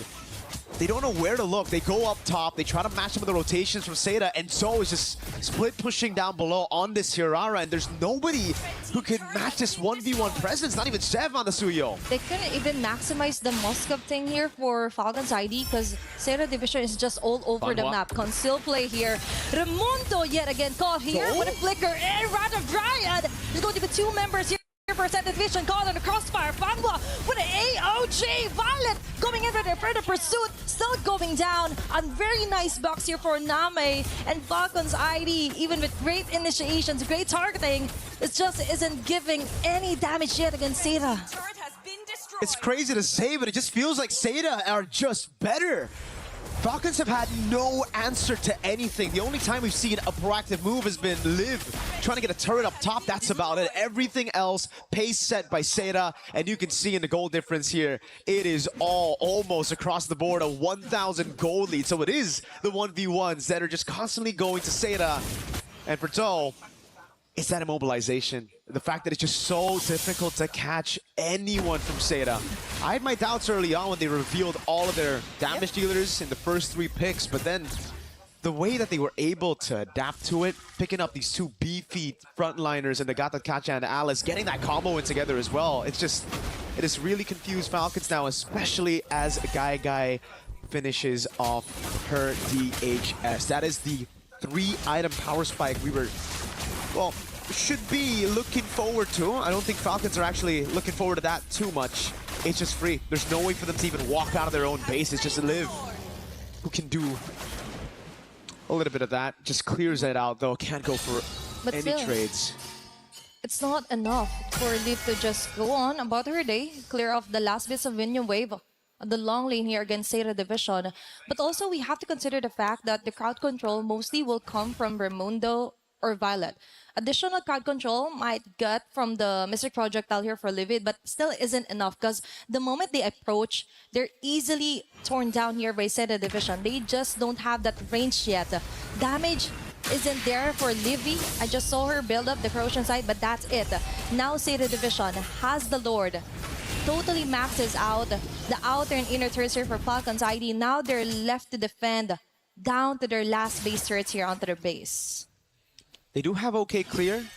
S6: They don't know where to look. They go up top. They try to match some of the rotations from Seda, and Zoe is just split pushing down below on this Hirara, and there's nobody who can match this 1v1 presence, not even Sev on the Suyo.
S7: They couldn't even maximize the Moskov thing here for Falcons ID because Seda Division is just all over the map. Conceal play here. Raimundo yet again caught here with a flicker and Rod of Dryad. There's going to be two members here. Percent Division caught on the crossfire. Fanwa with an AOG. Violet going in for their further pursuit. Still going down. A very nice box here for Name and Falcons ID. Even with great initiations, great targeting, it just isn't giving any damage yet against Seda.
S6: It's crazy to say, but it just feels like Seda are just better. Falcons have had no answer to anything. The only time we've seen a proactive move has been Liv trying to get a turret up top. That's about it. Everything else, pace set by Seda. And you can see in the goal difference here, it is all almost across the board, a 1,000 gold lead. So it is the 1v1s that are just constantly going to Seda. And for Doe, it's that immobilization. The fact that it's just so difficult to catch anyone from Seda. I had my doubts early on when they revealed all of their damage dealers in the first 3 picks, but then the way that they were able to adapt to it, picking up these 2 beefy frontliners and the Gata Kacha and Alice, getting that combo in together as well. It has really confused Falcons now, especially as Guy finishes off her DHS. That is the 3-item power spike we were, well, should be looking forward to. I don't think Falcons are actually looking forward to that too much. It's just free. There's no way for them to even walk out of their own base. It's just Liv who can do a little bit of that. Just clears it out though. Can't go for any trades.
S7: It's not enough for Liv to just go on about her day, clear off the last bits of minion wave on the long lane here against Seda Division. But also we have to consider the fact that the crowd control mostly will come from Raimundo or Violet. Additional crowd control might get from the Mystic Projectile here for Livid, but still isn't enough because the moment they approach, they're easily torn down here by Seda Division. They just don't have that range yet. Damage isn't there for Livy. I just saw her build up the corrosion side, but that's it. Now Seda Division has the Lord. Totally maxes out the outer and inner turrets here for Falcons ID. Now they're left to defend down to their last base turrets here onto their base.
S6: They do have okay clear.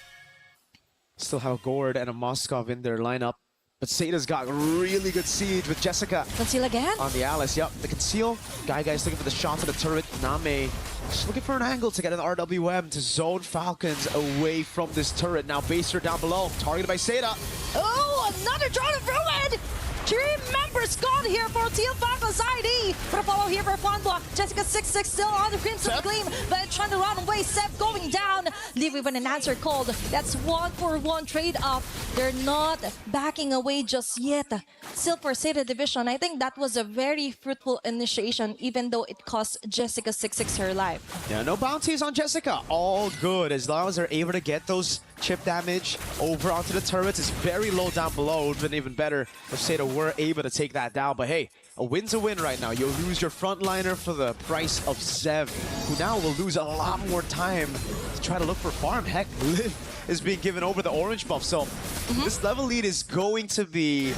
S6: Still have a Gord and a Moskov in their lineup. But Sada's got really good siege with Jessica
S7: Conceal again.
S6: on the Alice. Yep, the conceal. Guy's looking for the shot to the turret. Name just looking for an angle to get an RWM to zone Falcons away from this turret. Now Baser down below, targeted by Sada.
S7: Oh, another drone of ruin! 3 members gone here for Team Falcons ID. But a follow here for Fonblock. Jessica 6-6 still on the Crimson Gleam, but trying to run away. Seb going down. Leaving with an answer called. That's 1-for-1 trade-off. They're not backing away just yet. Still for Sada Division, I think that was a very fruitful initiation, even though it cost Jessica 6-6 her life.
S6: Yeah, no bounties on Jessica. All good as long as they're able to get those chip damage over onto the turrets. It's very low down below. It would have been even better if Sada were able to take that down. But hey, a win's a win right now. You'll lose your frontliner for the price of Zev, who now will lose a lot more time to try to look for farm. Heck, Liv is being given over the orange buff. So this level lead is going to be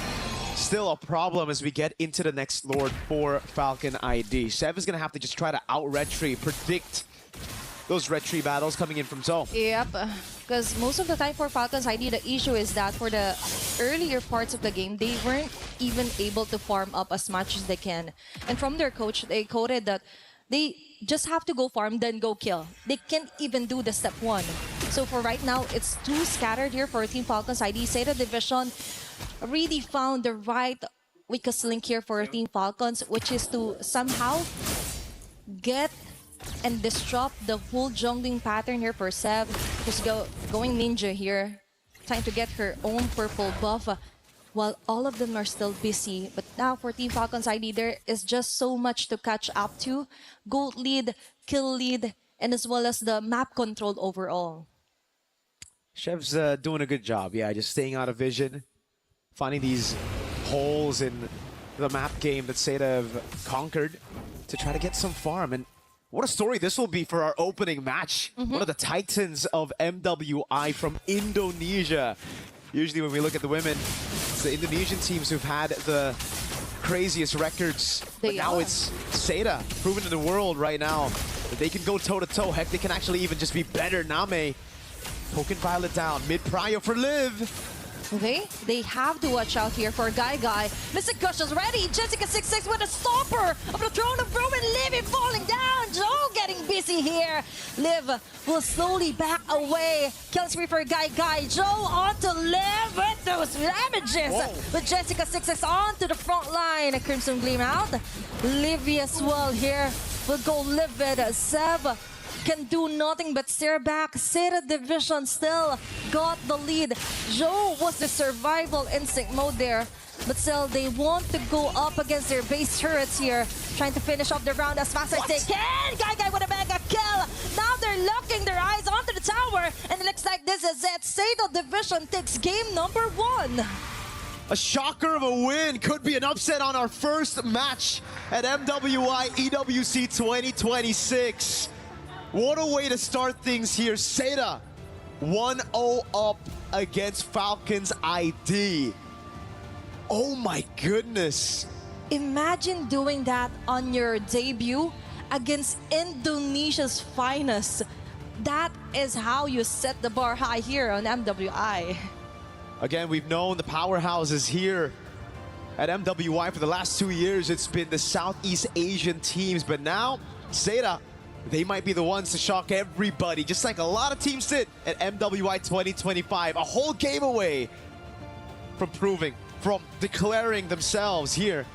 S6: still a problem as we get into the next Lord for Falcon ID. Zev is going to have to just try to out-retry, predict those retry battles coming in from Zone.
S7: Yep, because most of the time for Falcons ID, the issue is that for the earlier parts of the game, they weren't even able to farm up as much as they can. And from their coach, they quoted that they just have to go farm, then go kill. They can't even do the step 1. So for right now, it's too scattered here for Team Falcons ID. Sada Division really found the right weakest link here for Team Falcons, which is to somehow get and disrupt the whole jungling pattern here for Seb. Just going ninja here, trying to get her own purple buff while all of them are still busy. But now for Team Falcons ID, there is just so much to catch up to. Gold lead, kill lead, and as well as the map control overall.
S6: Chev's doing a good job. Yeah, just staying out of vision, finding these holes in the map game that Sada have conquered to try to get some farm. And what a story this will be for our opening match. One of the titans of MWI from Indonesia. Usually when we look at the women, it's the Indonesian teams who've had the craziest records. But now it's Sada, proven to the world right now that they can go toe-to-toe. Heck, they can actually even just be better. Name poking Violet down. Mid-prio for Liv.
S7: Okay, they have to watch out here for Guy. Mr. Gush is ready. Jessica 6-6 with a stopper of the Throne of Ruin. Liv falling down. Joe getting busy here. Liv will slowly back away. Kill spree for Guy. Joe on to Liv with those damages. With Jessica 6-6 on to the front line. A Crimson Gleam out. Livy as well here will go livid. Seb can do nothing but stare back. Sada Division still got the lead. Joe was the survival instinct mode there, but still they want to go up against their base turrets here, trying to finish off the round as fast as they can. Guy with a mega kill. Now they're locking their eyes onto the tower, and it looks like this is it. Sada Division takes game number 1.
S6: A shocker of a win. Could be an upset on our first match at MWI EWC 2026. What a way to start things here. Sada 1-0 up against Falcons ID. Oh my goodness.
S7: Imagine doing that on your debut against Indonesia's finest. That is how you set the bar high here on MWI.
S6: Again, we've known the powerhouses here at MWI for the last 2 years. It's been the Southeast Asian teams, but now Sada, they might be the ones to shock everybody, just like a lot of teams did at MWI 2025. A whole game away from declaring themselves here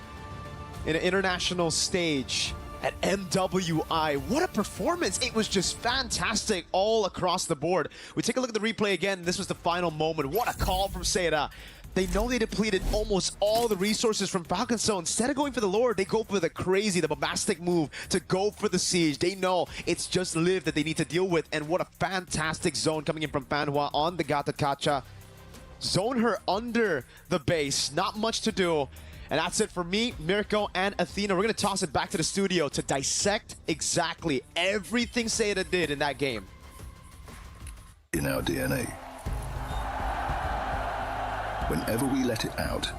S6: in an international stage at MWI. What a performance. It was just fantastic all across the board. We take a look at the replay again. This was the final moment. What a call from Sada. They know they depleted almost all the resources from Falcon, so instead of going for the Lord, they go for the crazy, the bombastic move to go for the siege. They know it's just Liv that they need to deal with, and what a fantastic zone coming in from Fanhua on the Gata Kacha. Zone her under the base, not much to do. And that's it for me, Mirko, and Athena. We're going to toss it back to the studio to dissect exactly everything Sada did in that game.
S8: In our DNA. Whenever we let it out,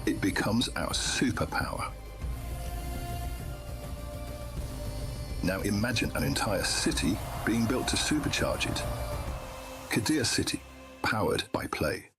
S8: it becomes our superpower. Now imagine an entire city being built to supercharge it. Kadir City, powered by play.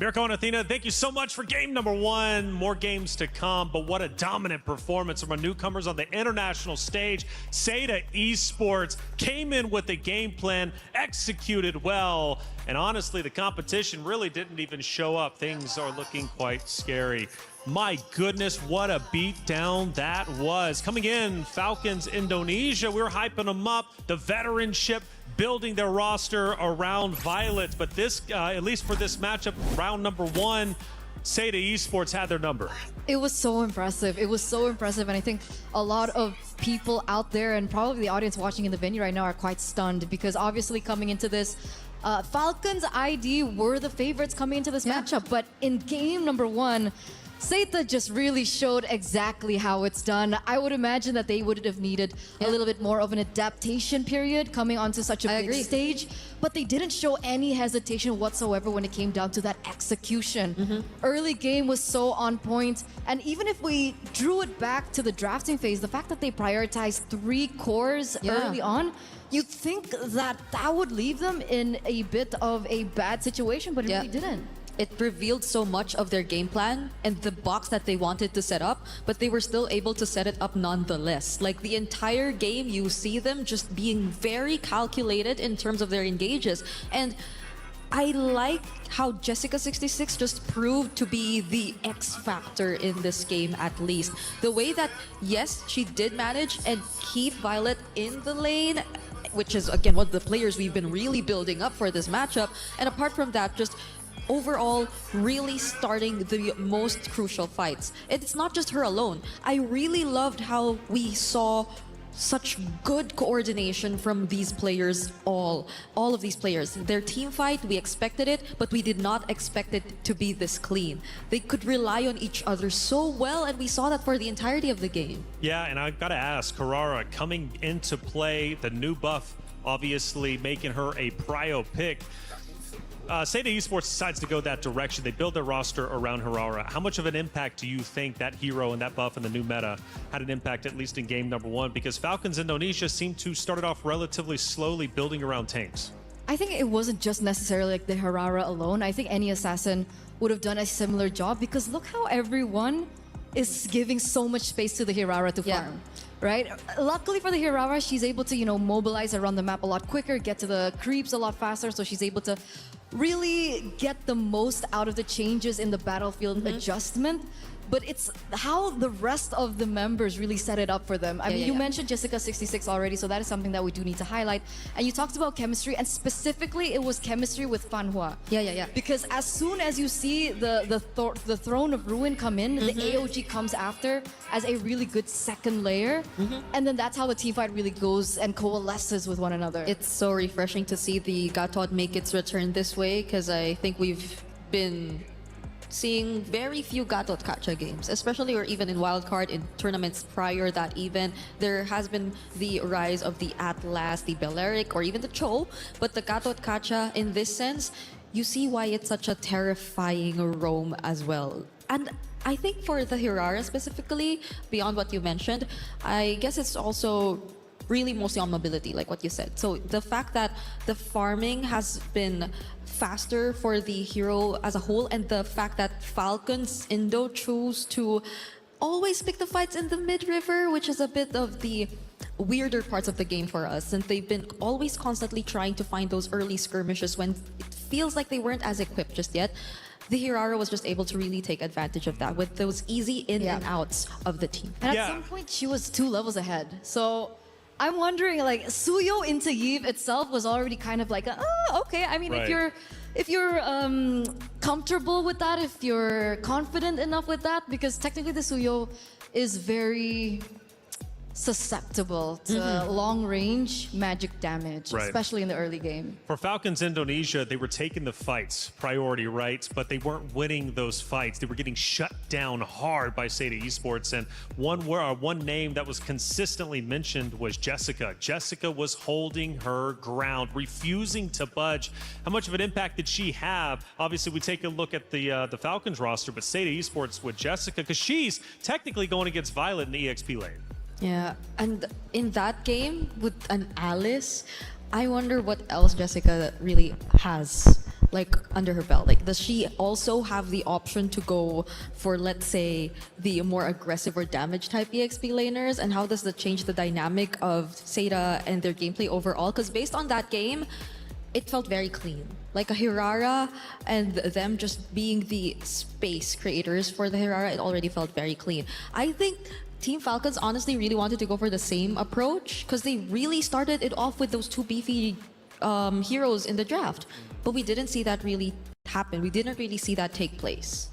S2: Mirko and Athena, thank you so much for game number 1. More games to come, but what a dominant performance from our newcomers on the international stage. Seda Esports came in with a game plan, executed well, and honestly, the competition really didn't even show up. Things are looking quite scary. My goodness, what a beatdown that was. Coming in, Falcons Indonesia, we were hyping them up. The veteranship, building their roster around Violet. But this, at least for this matchup, round number 1, Seda Esports had their number.
S5: It was so impressive. It was so impressive. And I think a lot of people out there and probably the audience watching in the venue right now are quite stunned because obviously coming into this, Falcons ID were the favorites coming into this matchup. But in game number 1, Seda just really showed exactly how it's done. I would imagine that they would have needed a little bit more of an adaptation period coming onto such a big stage, but they didn't show any hesitation whatsoever when it came down to that execution. Early game was so on point, and even if we drew it back to the drafting phase, the fact that they prioritized 3 cores early on, you'd think that that would leave them in a bit of a bad situation, but it really didn't.
S4: It revealed so much of their game plan and the box that they wanted to set up, but they were still able to set it up nonetheless. Like the entire game, you see them just being very calculated in terms of their engages. And I like how Jessica66 just proved to be the X factor in this game, at least. The way that, yes, she did manage and keep Violet in the lane, which is, again, one of the players we've been really building up for this matchup. And apart from that, just overall really starting the most crucial fights. It's not just her alone. I really loved how we saw such good coordination from these players, all of these players. Their team fight, we expected it, but we did not expect it to be this clean. They could rely on each other so well, and we saw that for the entirety of the game.
S2: Yeah, and I've got to ask, Carrara coming into play, the new buff obviously making her a prio pick. Seda Esports decides to go that direction. They build their roster around Harara. How much of an impact do you think that hero and that buff and the new meta had an impact, at least in game number 1? Because Falcons Indonesia seemed to start it off relatively slowly, building around tanks.
S5: I think it wasn't just necessarily like the Harara alone. I think any assassin would have done a similar job because look how everyone is giving so much space to the Harara to farm. Right? Luckily for the Harara, she's able to, mobilize around the map a lot quicker, get to the creeps a lot faster, so she's able to really get the most out of the changes in the battlefield adjustment. But it's how the rest of the members really set it up for them. I mean, you mentioned Jessica66 already, so that is something that we do need to highlight. And you talked about chemistry, and specifically it was chemistry with Fanhua. Because as soon as you see the Throne of Ruin come in, the AOG comes after as a really good second layer. And then that's how the teamfight really goes and coalesces with one another.
S4: It's so refreshing to see the Gatot make its return this way, because I think we've been seeing very few Gatot Kacha games, especially or even in wildcard in tournaments prior that even. There has been the rise of the Atlas, the Balearic, or even the Cho, but the Gatot Kacha in this sense, you see why it's such a terrifying roam as well. And I think for the Hirara specifically, beyond what you mentioned, I guess it's also really mostly on mobility, like what you said. So the fact that the farming has been faster for the hero as a whole, and the fact that Falcons Indo choose to always pick the fights in the mid-river, which is a bit of the weirder parts of the game for us, and they've been always constantly trying to find those early skirmishes when it feels like they weren't as equipped just yet. The Hirara was just able to really take advantage of that with those easy in and outs of the team.
S5: And at some point, she was 2 levels ahead. So I'm wondering, like, Suyo into Yve itself was already kind of like, okay. I mean, if you're comfortable with that, if you're confident enough with that, because technically the Suyo is very susceptible to long-range magic damage, especially in the early game.
S2: For Falcons Indonesia, they were taking the fights, priority, right? But they weren't winning those fights. They were getting shut down hard by Seda Esports. And one name that was consistently mentioned was Jessica. Jessica was holding her ground, refusing to budge. How much of an impact did she have? Obviously, we take a look at the Falcons roster, but Seda Esports with Jessica, because she's technically going against Violet in the EXP lane.
S4: Yeah, and in that game with an Alice, I wonder what else Jessica really has like under her belt? Like, does she also have the option to go for, let's say, the more aggressive or damage type EXP laners? And how does that change the dynamic of Seda and their gameplay overall? Because based on that game, it felt very clean. Like a Hirara and them just being the space creators for the Hirara, it already felt very clean. I think Team Falcons honestly really wanted to go for the same approach because they really started it off with those two beefy heroes in the draft. But we didn't see that really happen. We didn't really see that take place.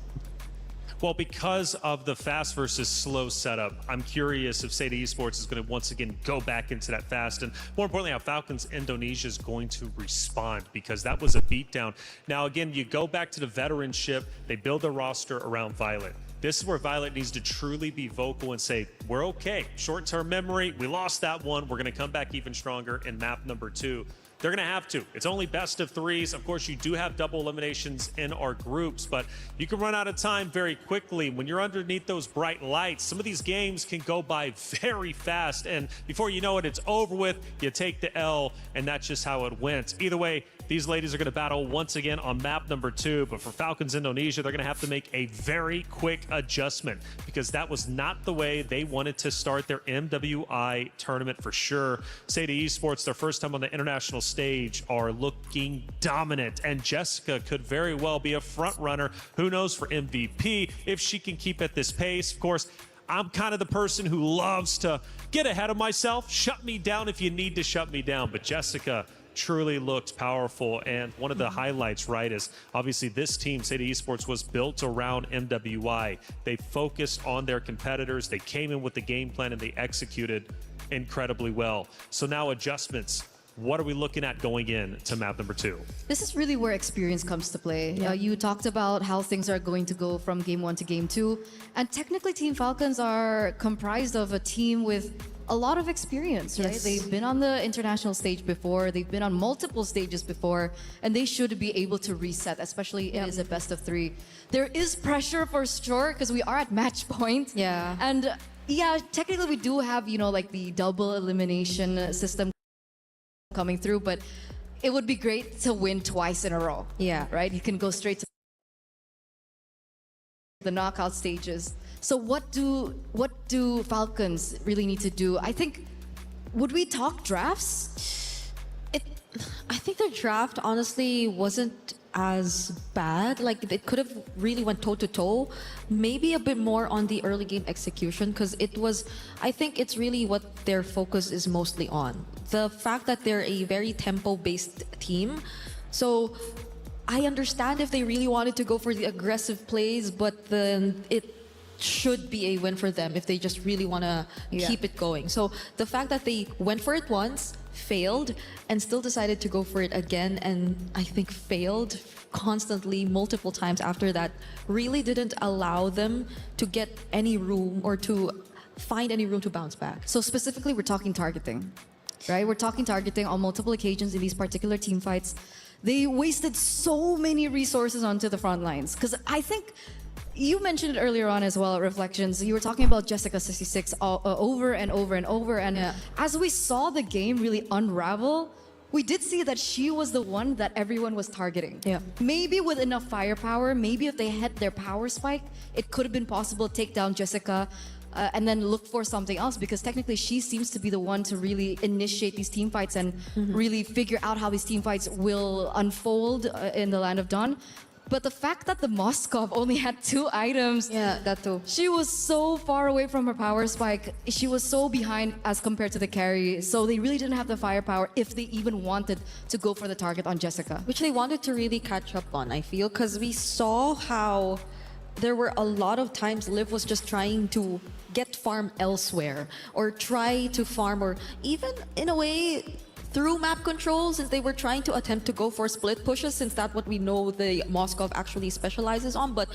S2: Well, because of the fast versus slow setup, I'm curious if Seda Esports is going to once again go back into that fast, and more importantly, how Falcons Indonesia is going to respond, because that was a beatdown. Now, again, you go back to the veteranship, they build a roster around Violet. This is where Violet needs to truly be vocal and say, we're okay. Short-term memory, we lost that one. We're going to come back even stronger in map number 2. They're going to have to. It's only best of 3s. Of course, you do have double eliminations in our groups, but you can run out of time very quickly. When you're underneath those bright lights, some of these games can go by very fast, and before you know it, it's over with. You take the L, and that's just how it went. Either way, these ladies are going to battle once again on map number 2, but for Falcons Indonesia, they're going to have to make a very quick adjustment, because that was not the way they wanted to start their MWI tournament for sure. Seda Esports, their first time on the international stage, are looking dominant, and Jessica could very well be a front runner. Who knows for MVP if she can keep at this pace. Of course, I'm kind of the person who loves to get ahead of myself. Shut me down if you need to shut me down, but Jessica truly looked powerful. And one of the highlights, right, is obviously this team, Seda Esports, was built around MWI. They focused on their competitors. They came in with the game plan and they executed incredibly well. So now adjustments. What are we looking at going in to map number 2?
S5: This is really where experience comes to play. You talked about how things are going to go from game 1 to game 2. And technically, Team Falcons are comprised of a team with a lot of experience, right?
S4: Yes.
S5: They've been on the international stage before. They've been on multiple stages before. And they should be able to reset, especially it is a best of 3. There is pressure for sure, because we are at match point.
S4: Yeah.
S5: And yeah, technically we do have, you know, like the double elimination system coming through, but it would be great to win twice in a row.
S4: Yeah.
S5: Right? You can go straight to the knockout stages. So what do Falcons really need to do? I think, would we talk drafts?
S4: I think their draft honestly wasn't as bad. Like, it could have really went toe to toe, maybe a bit more on the early game execution, because it was, I think it's really what their focus is mostly on. The fact that they're a very tempo based team. So I understand if they really wanted to go for the aggressive plays, but then it should be a win for them if they just really want to keep it going. So the fact that they went for it once, failed, and still decided to go for it again, and I think failed constantly multiple times after that, really didn't allow them to get any room or to find any room to bounce back.
S5: So specifically, we're talking targeting, right? We're talking targeting on multiple occasions in these particular team fights. They wasted so many resources onto the front lines, because I think you mentioned it earlier on as well at Reflections. You were talking about Jessica 66 over and over and over. And as we saw the game really unravel, we did see that she was the one that everyone was targeting.
S4: Yeah.
S5: Maybe with enough firepower, maybe if they had their power spike, it could have been possible to take down Jessica and then look for something else, because technically she seems to be the one to really initiate these team fights and really figure out how these team fights will unfold in the Land of Dawn. But the fact that the Moskov only had 2 items,
S4: that too.
S5: she was so far away from her power spike. She was so behind as compared to the carry. So they really didn't have the firepower if they even wanted to go for the target on Jessica.
S4: Which they wanted to really catch up on, I feel, because we saw how there were a lot of times Liv was just trying to get farm elsewhere, or try to farm, or even in a way through map control, since they were trying to attempt to go for split pushes, since that's what we know the Moskov actually specializes on. But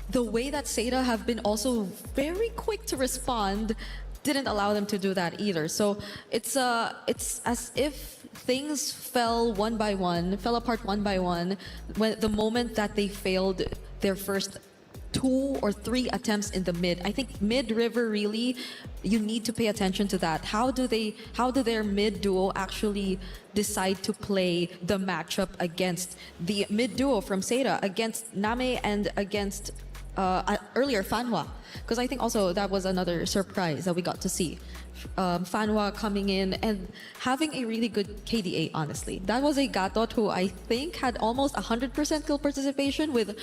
S4: the way that Seda have been also very quick to respond didn't allow them to do that either. So it's as if things fell apart one by one, when the moment that they failed their first 2 or 3 attempts in the mid. I think mid-river really you need to pay attention to that. How do their mid duo actually decide to play the matchup against the mid duo from Seda, against Name and against earlier Fanhua? Because I think also that was another surprise that we got to see. Fanhua coming in and having a really good KDA, honestly. That was a Gatot who I think had almost 100% kill participation with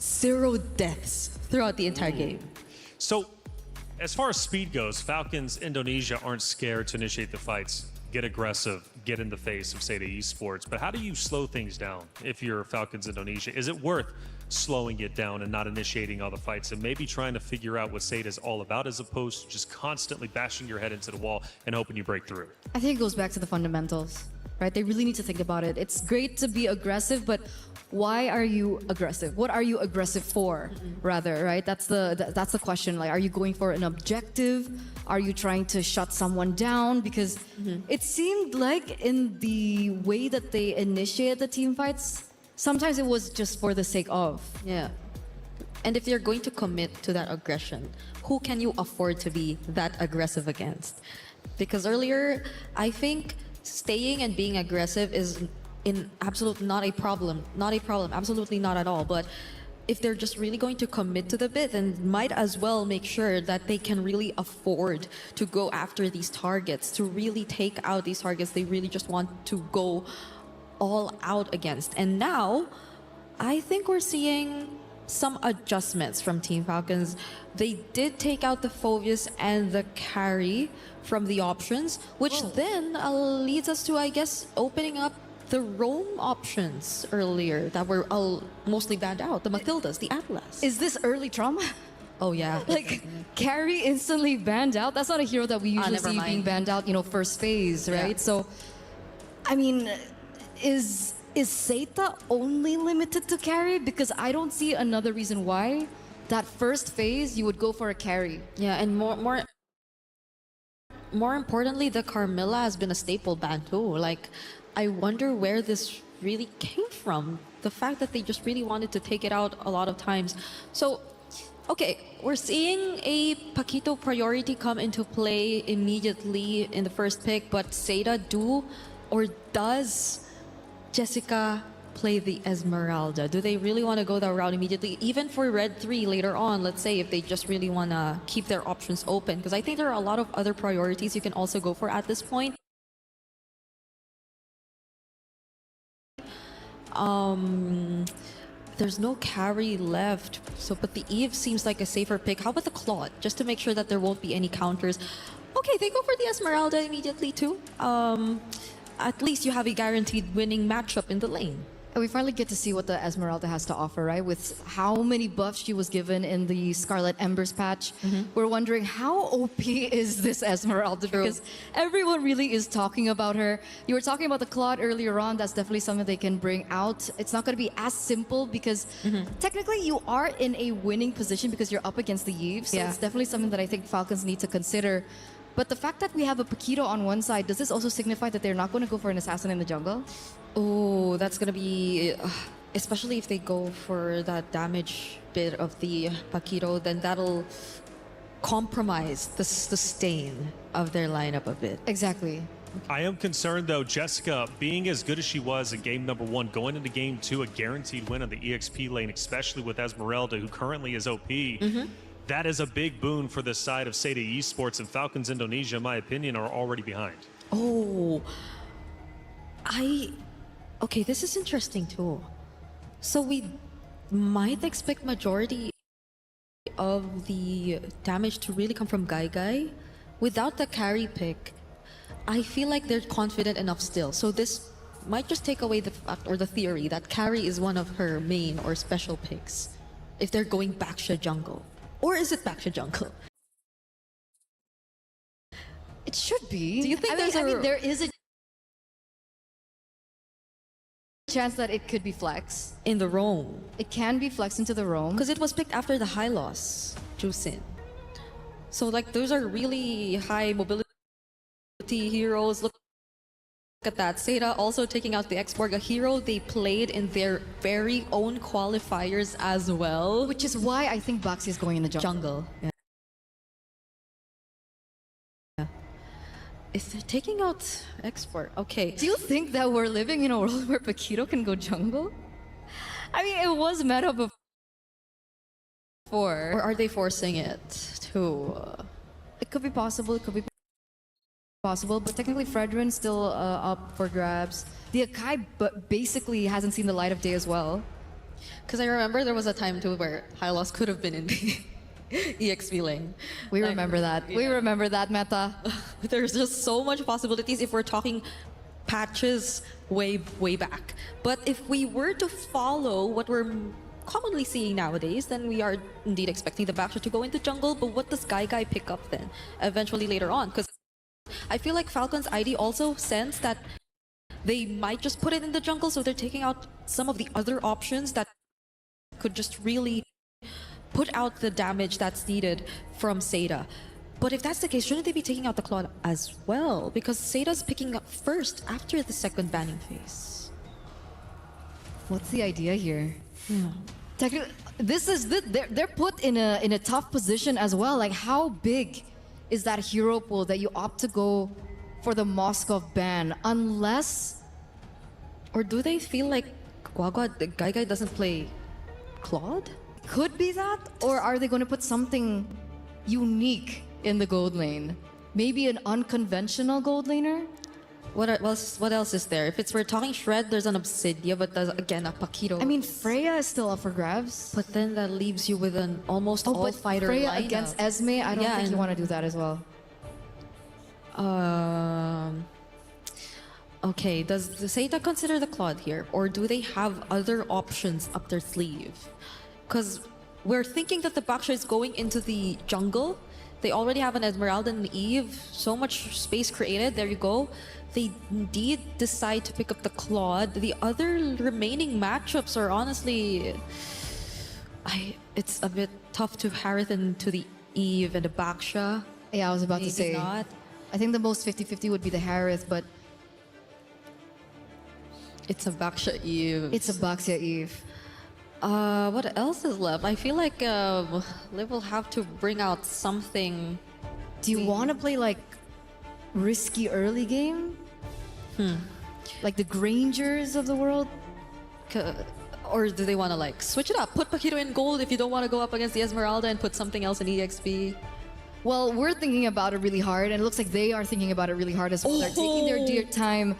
S4: 0 deaths throughout the entire game.
S2: So, as far as speed goes, Falcons Indonesia aren't scared to initiate the fights, get aggressive, get in the face of Seda Esports. But how do you slow things down if you're Falcons Indonesia? Is it worth slowing it down and not initiating all the fights and maybe trying to figure out what Seda is all about as opposed to just constantly bashing your head into the wall and hoping you break through?
S5: I think it goes back to the fundamentals, right? They really need to think about it. It's great to be aggressive, but why are you aggressive? What are you aggressive for, rather, right? That's the question. Like, are you going for an objective? Are you trying to shut someone down? Because it seemed like in the way that they initiated the team fights, sometimes it was just for the sake of.
S4: Yeah. And if you're going to commit to that aggression, who can you afford to be that aggressive against? Because earlier, I think staying and being aggressive is not a problem, absolutely not at all. But if they're just really going to commit to the bit, then might as well make sure that they can really afford to go after these targets, to really take out these targets they really just want to go all out against. And now, I think we're seeing some adjustments from Team Falcons. They did take out the Phoveus and the carry from the options, which then leads us to, I guess, opening up the roam options earlier that were mostly banned out. The Mathildas, the Atlas.
S5: Is this early trauma?
S4: Oh yeah.
S5: Like, carry instantly banned out? That's not a hero that we usually
S4: never
S5: see
S4: mind.
S5: being banned out, first phase, right?
S4: Yeah.
S5: So, I mean, is Seita only limited to carry? Because I don't see another reason why that first phase you would go for a carry.
S4: Yeah, and more importantly, the Carmilla has been a staple ban too. Like, I wonder where this really came from. The fact that they just really wanted to take it out a lot of times. So, okay, we're seeing a Paquito priority come into play immediately in the first pick, but Seda does Jessica play the Esmeralda? Do they really want to go that route immediately? Even for Red 3 later on, let's say if they just really want to keep their options open. Because I think there are a lot of other priorities you can also go for at this point. There's no carry left, but the Eve seems like a safer pick. How about the Claude, just to make sure that there won't be any counters? Okay, they go for the Esmeralda immediately too. At least you have a guaranteed winning matchup in the lane.
S5: And we finally get to see what the Esmeralda has to offer, right? With how many buffs she was given in the Scarlet Embers patch. We're wondering how OP is this Esmeralda? Because everyone really is talking about her. You were talking about the Claude earlier on. That's definitely something they can bring out. It's not going to be as simple because technically you are in a winning position because you're up against the Eve. So it's definitely something that I think Falcons need to consider. But the fact that we have a Paquito on one side, does this also signify that they're not going to go for an assassin in the jungle?
S4: Oh, that's going to be... especially if they go for that damage bit of the Paquito, then that'll compromise the sustain of their lineup a bit.
S5: Exactly.
S2: I am concerned, though, Jessica, being as good as she was in game number 1, going into game 2, a guaranteed win on the EXP lane, especially with Esmeralda, who currently is OP. That is a big boon for the side of Seda Esports, and Falcons Indonesia, in my opinion, are already behind.
S4: Oh, okay, this is interesting too. So we might expect majority of the damage to really come from Guy. Without the carry pick, I feel like they're confident enough still. So this might just take away the fact or the theory that carry is one of her main or special picks if they're going Baksha jungle. Or is it Baksha jungle?
S5: It should be.
S4: Do you think
S5: there is a chance that it could be flex
S4: in the roam?
S5: It can be flexed into the roam
S4: because it was picked after the high loss Jusin. So like those are really high mobility heroes. Look at that. Seda also taking out the X-Borg, a hero they played in their very own qualifiers as well.
S5: Which is why I think Baxi is going in the jungle.
S4: Yeah. If they're taking out export, okay.
S5: Do you think that we're living in a world where Paquito can go jungle? I mean, it was meta before.
S4: Or are they forcing it to...
S5: It could be possible, it could be possible, but technically Fredrin's still up for grabs. The Akai basically hasn't seen the light of day as well.
S4: Because I remember there was a time too where Hylos could have been in the EXP lane.
S5: We
S4: Like,
S5: remember that. We remember that meta.
S4: There's just so much possibilities if we're talking patches way back. But if we were to follow what we're commonly seeing nowadays, then we are indeed expecting the Baxter to go into jungle. But what does Guy pick up then eventually later on? Because I feel like Falcon's ID also sense that they might just put it in the jungle, so they're taking out some of the other options that could just really put out the damage that's needed from Seda. But if that's the case, shouldn't they be taking out the Claude as well? Because Seda's picking up first after the second banning phase.
S5: What's the idea here? Technically, they're put in a tough position as well. Like, how big is that hero pool that you opt to go for the Moskov ban? Unless,
S4: or do they feel like Guy doesn't play Claude?
S5: could be that, or are they going to put something unique in the gold lane? Maybe an unconventional gold laner?
S4: What else is there? If we're talking Shred, there's an Obsidia, but there's again a Paquito.
S5: I mean, Freya is still up for grabs.
S4: but then that leaves you with an almost all
S5: but
S4: fighter
S5: Freya
S4: lineup.
S5: against Esme, I don't
S4: Yeah,
S5: think you
S4: and-
S5: want to do that as well.
S4: Okay, does the Seda consider the Claude here? Or do they have other options up their sleeve? Because we're thinking that the Baksha is going into the jungle. They already have an Esmeralda and Eve. So much space created. There you go. They indeed decide to pick up the Claude. The other remaining matchups are honestly... it's a bit tough to Harith into the Eve and the Baksha.
S5: Yeah, I was about to
S4: Maybe
S5: say.
S4: not.
S5: I think the most 50-50 would be the Harith, but
S4: It's a Baksha Eve.
S5: it's a Baxia Eve.
S4: What else is left? I feel like Liv will have to bring out something.
S5: Do you want to play like risky early game? Like the Grangers of the world?
S4: Or do they want to like switch it up? Put Paquito in gold if you don't want to go up against the Esmeralda and put something else in EXP.
S5: Well, we're thinking about it really hard, and it looks like they are thinking about it really hard as well. They're taking their dear time.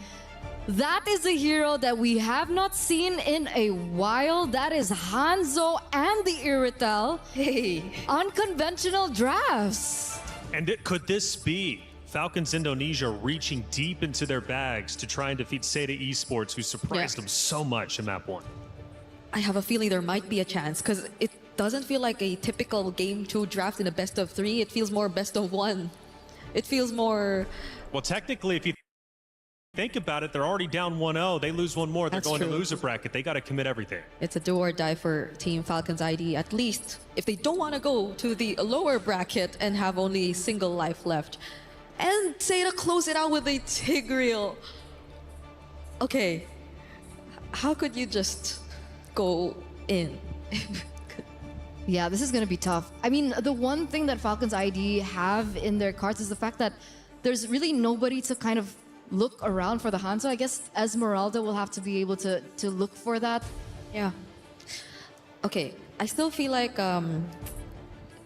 S5: That is a hero that we have not seen in a while. That is Hanzo and the Iritel.
S4: Hey.
S5: Unconventional drafts.
S2: And could this be Falcons Indonesia reaching deep into their bags to try and defeat Seda Esports, who surprised them so much in Map 1?
S4: I have a feeling there might be a chance because it doesn't feel like a typical Game 2 draft in a best of 3. It feels more best of 1. It feels more...
S2: Well, technically, if you think about it, they're already down 1-0. They lose one more, they're
S4: That's
S2: going to
S4: true.
S2: loser bracket. They got to commit everything.
S4: It's a do or die for Team Falcons ID, at least if they don't want to go to the lower bracket and have only single life left. And say to close it out with a Tigreal. Okay, how could you just go in?
S5: Yeah, this is going to be tough. I mean, the one thing that Falcons ID have in their cards is the fact that there's really nobody to kind of look around for the Hanzo. I guess Esmeralda will have to be able to look for that.
S4: Yeah. Okay, I still feel like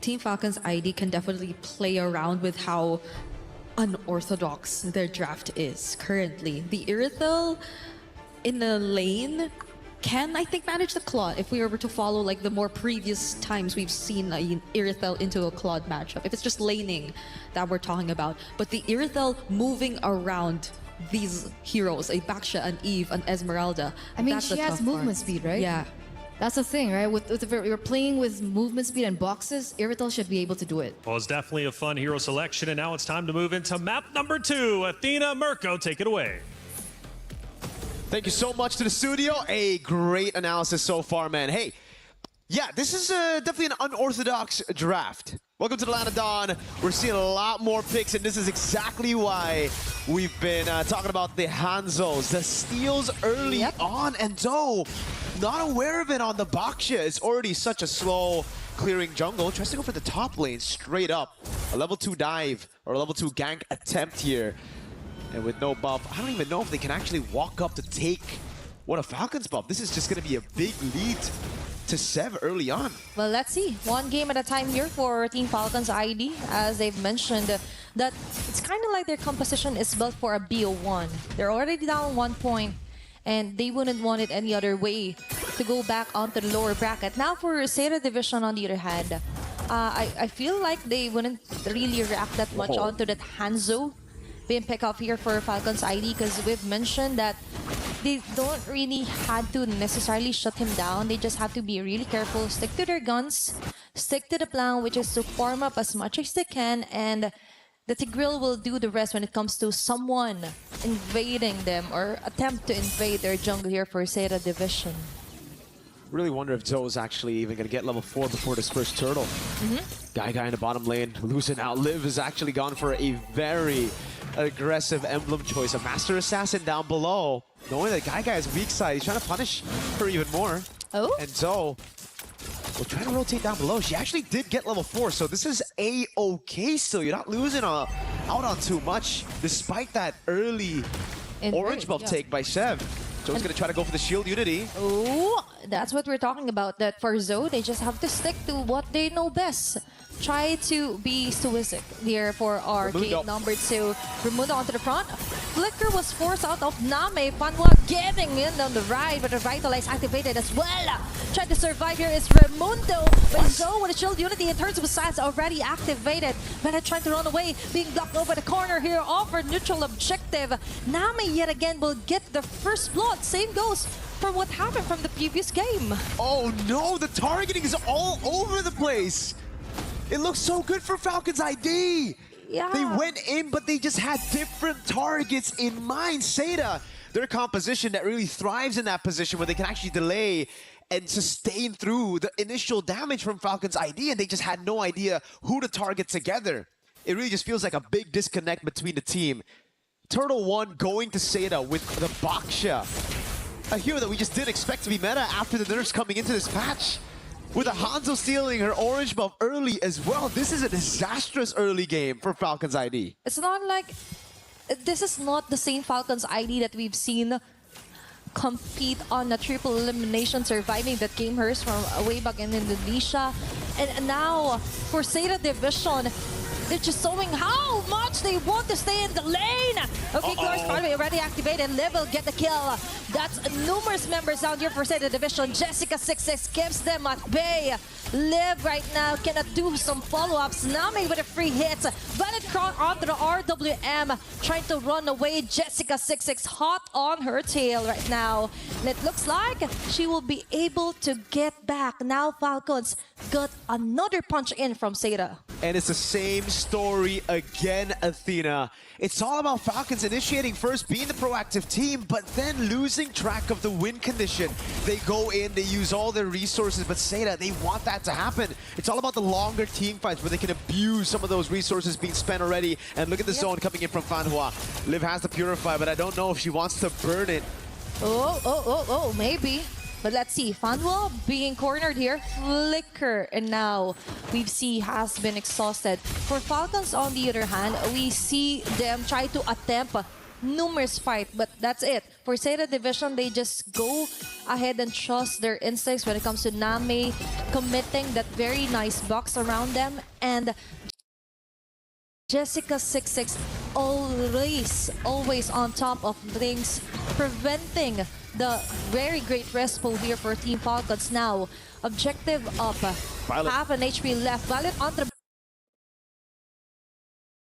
S4: Team Falcons ID can definitely play around with how unorthodox their draft is currently. The Irithel in the lane can, I think, manage the Claude if we were to follow like the more previous times we've seen an Irithel into a Claude matchup. If it's just laning that we're talking about. But the Irithel moving around these heroes, a Baksha, an Eve, an Esmeralda.
S5: I mean,
S4: that's
S5: she
S4: the
S5: has
S4: tough
S5: movement
S4: part.
S5: speed, right?
S4: Yeah.
S5: That's the thing, right? If you're playing with movement speed and boxes, Iritel should be able to do it.
S2: Well, it's definitely a fun hero selection, and now it's time to move into map number 2. Athena, Mirko, take it away.
S6: Thank you so much to the studio. A great analysis so far, man. Hey, yeah, this is definitely an unorthodox draft. Welcome to the Land of Dawn. We're seeing a lot more picks, and this is exactly why we've been talking about the Hanzos, the steals early on, and though not aware of it on the Baksha. It's already such a slow clearing jungle. Tries to go for the top lane straight up. A level 2 dive or a level 2 gank attempt here. And with no buff, I don't even know if they can actually walk up to take what a Falcons buff. This is just going to be a big lead to Sev early on.
S7: Well, let's see. One game at a time here for Team Falcons ID. As they've mentioned, that it's kind of like their composition is built for a BO1. They're already down 1 point, and they wouldn't want it any other way to go back onto the lower bracket. Now for Zeta Division, on the other hand, I feel like they wouldn't really react that much onto that Hanzo being picked up here for Falcons ID, because we've mentioned that they don't really have to necessarily shut him down. They just have to be really careful, stick to their guns, stick to the plan, which is to farm up as much as they can, and the Tigreal will do the rest when it comes to someone invading them or attempt to invade their jungle here for Zeta Division.
S6: Really wonder if Zoe's actually even going to get level 4 before this first turtle. Guy in the bottom lane, losing out. Liv has actually gone for a very aggressive emblem choice. A Master Assassin down below. Knowing that Guy is weak side, he's trying to punish her even more.
S7: Oh?
S6: And Zoe will try to rotate down below. She actually did get level 4, so this is A-okay still. You're not losing out on too much, despite that early orange buff take by Sev. Zoe's going to try to go for the shield unity.
S7: Oh, that's what we're talking about. That for Zoe, they just have to stick to what they know best. Try to be stoic here for our game number 2. Raimundo onto the front. Flicker was forced out of Name. Fanwa getting in on the right, but the Vitalize activated as well. Trying to survive here is Raimundo, but Zoe with a shield unity in terms of size already activated. But trying to run away, being blocked over the corner here, offered neutral objective. Name yet again will get the first blood. Same goes for what happened from the previous game.
S6: Oh no, the targeting is all over the place. It looks so good for Falcons ID.
S7: Yeah.
S6: They went in, but they just had different targets in mind. Zeta, their composition that really thrives in that position where they can actually delay and sustain through the initial damage from Falcons ID, and they just had no idea who to target together. It really just feels like a big disconnect between the team. Turtle 1 going to Zeta with the Baksha, a hero that we just didn't expect to be meta after the nerfs coming into this patch. With a Hanzo stealing her orange buff early as well. This is a disastrous early game for Falcons ID.
S7: It's not like... This is not the same Falcons ID that we've seen compete on a triple elimination, surviving that game hers from way back in Indonesia. And now, for Zeta Division, they're just showing how much they want to stay in the lane. Okay, Glorious Party already activated. Liv will get the kill. That's numerous members down here for Zeta Division. Jessica 6-6 keeps them at bay. Liv right now cannot do some follow-ups. Nami with a free hit. Valid Crown onto the RWM, trying to run away. Jessica 6-6 hot on her tail right now. And it looks like she will be able to get back. Now Falcons got another punch in from Zeta.
S6: And it's the same story again, Athena. It's all about Falcons initiating first, being the proactive team, but then losing track of the win condition. They go in, they use all their resources, but Zeta, they want that to happen. It's all about the longer team fights where they can abuse some of those resources being spent already. And look at the zone coming in from Fanhua. Liv has the Purify, but I don't know if she wants to burn it.
S7: Oh, maybe. But let's see, Fanwa being cornered here, Flicker, and now we see has been exhausted. For Falcons, on the other hand, we see them try to attempt numerous fight, but that's it. For Zeta Division, they just go ahead and trust their instincts when it comes to Nami committing that very nice box around them, and Jessica 6-6 always on top of things, preventing the very great rest pool here for Team Falcons. Now, objective up,
S6: Violet.
S7: half an HP left. Violet on the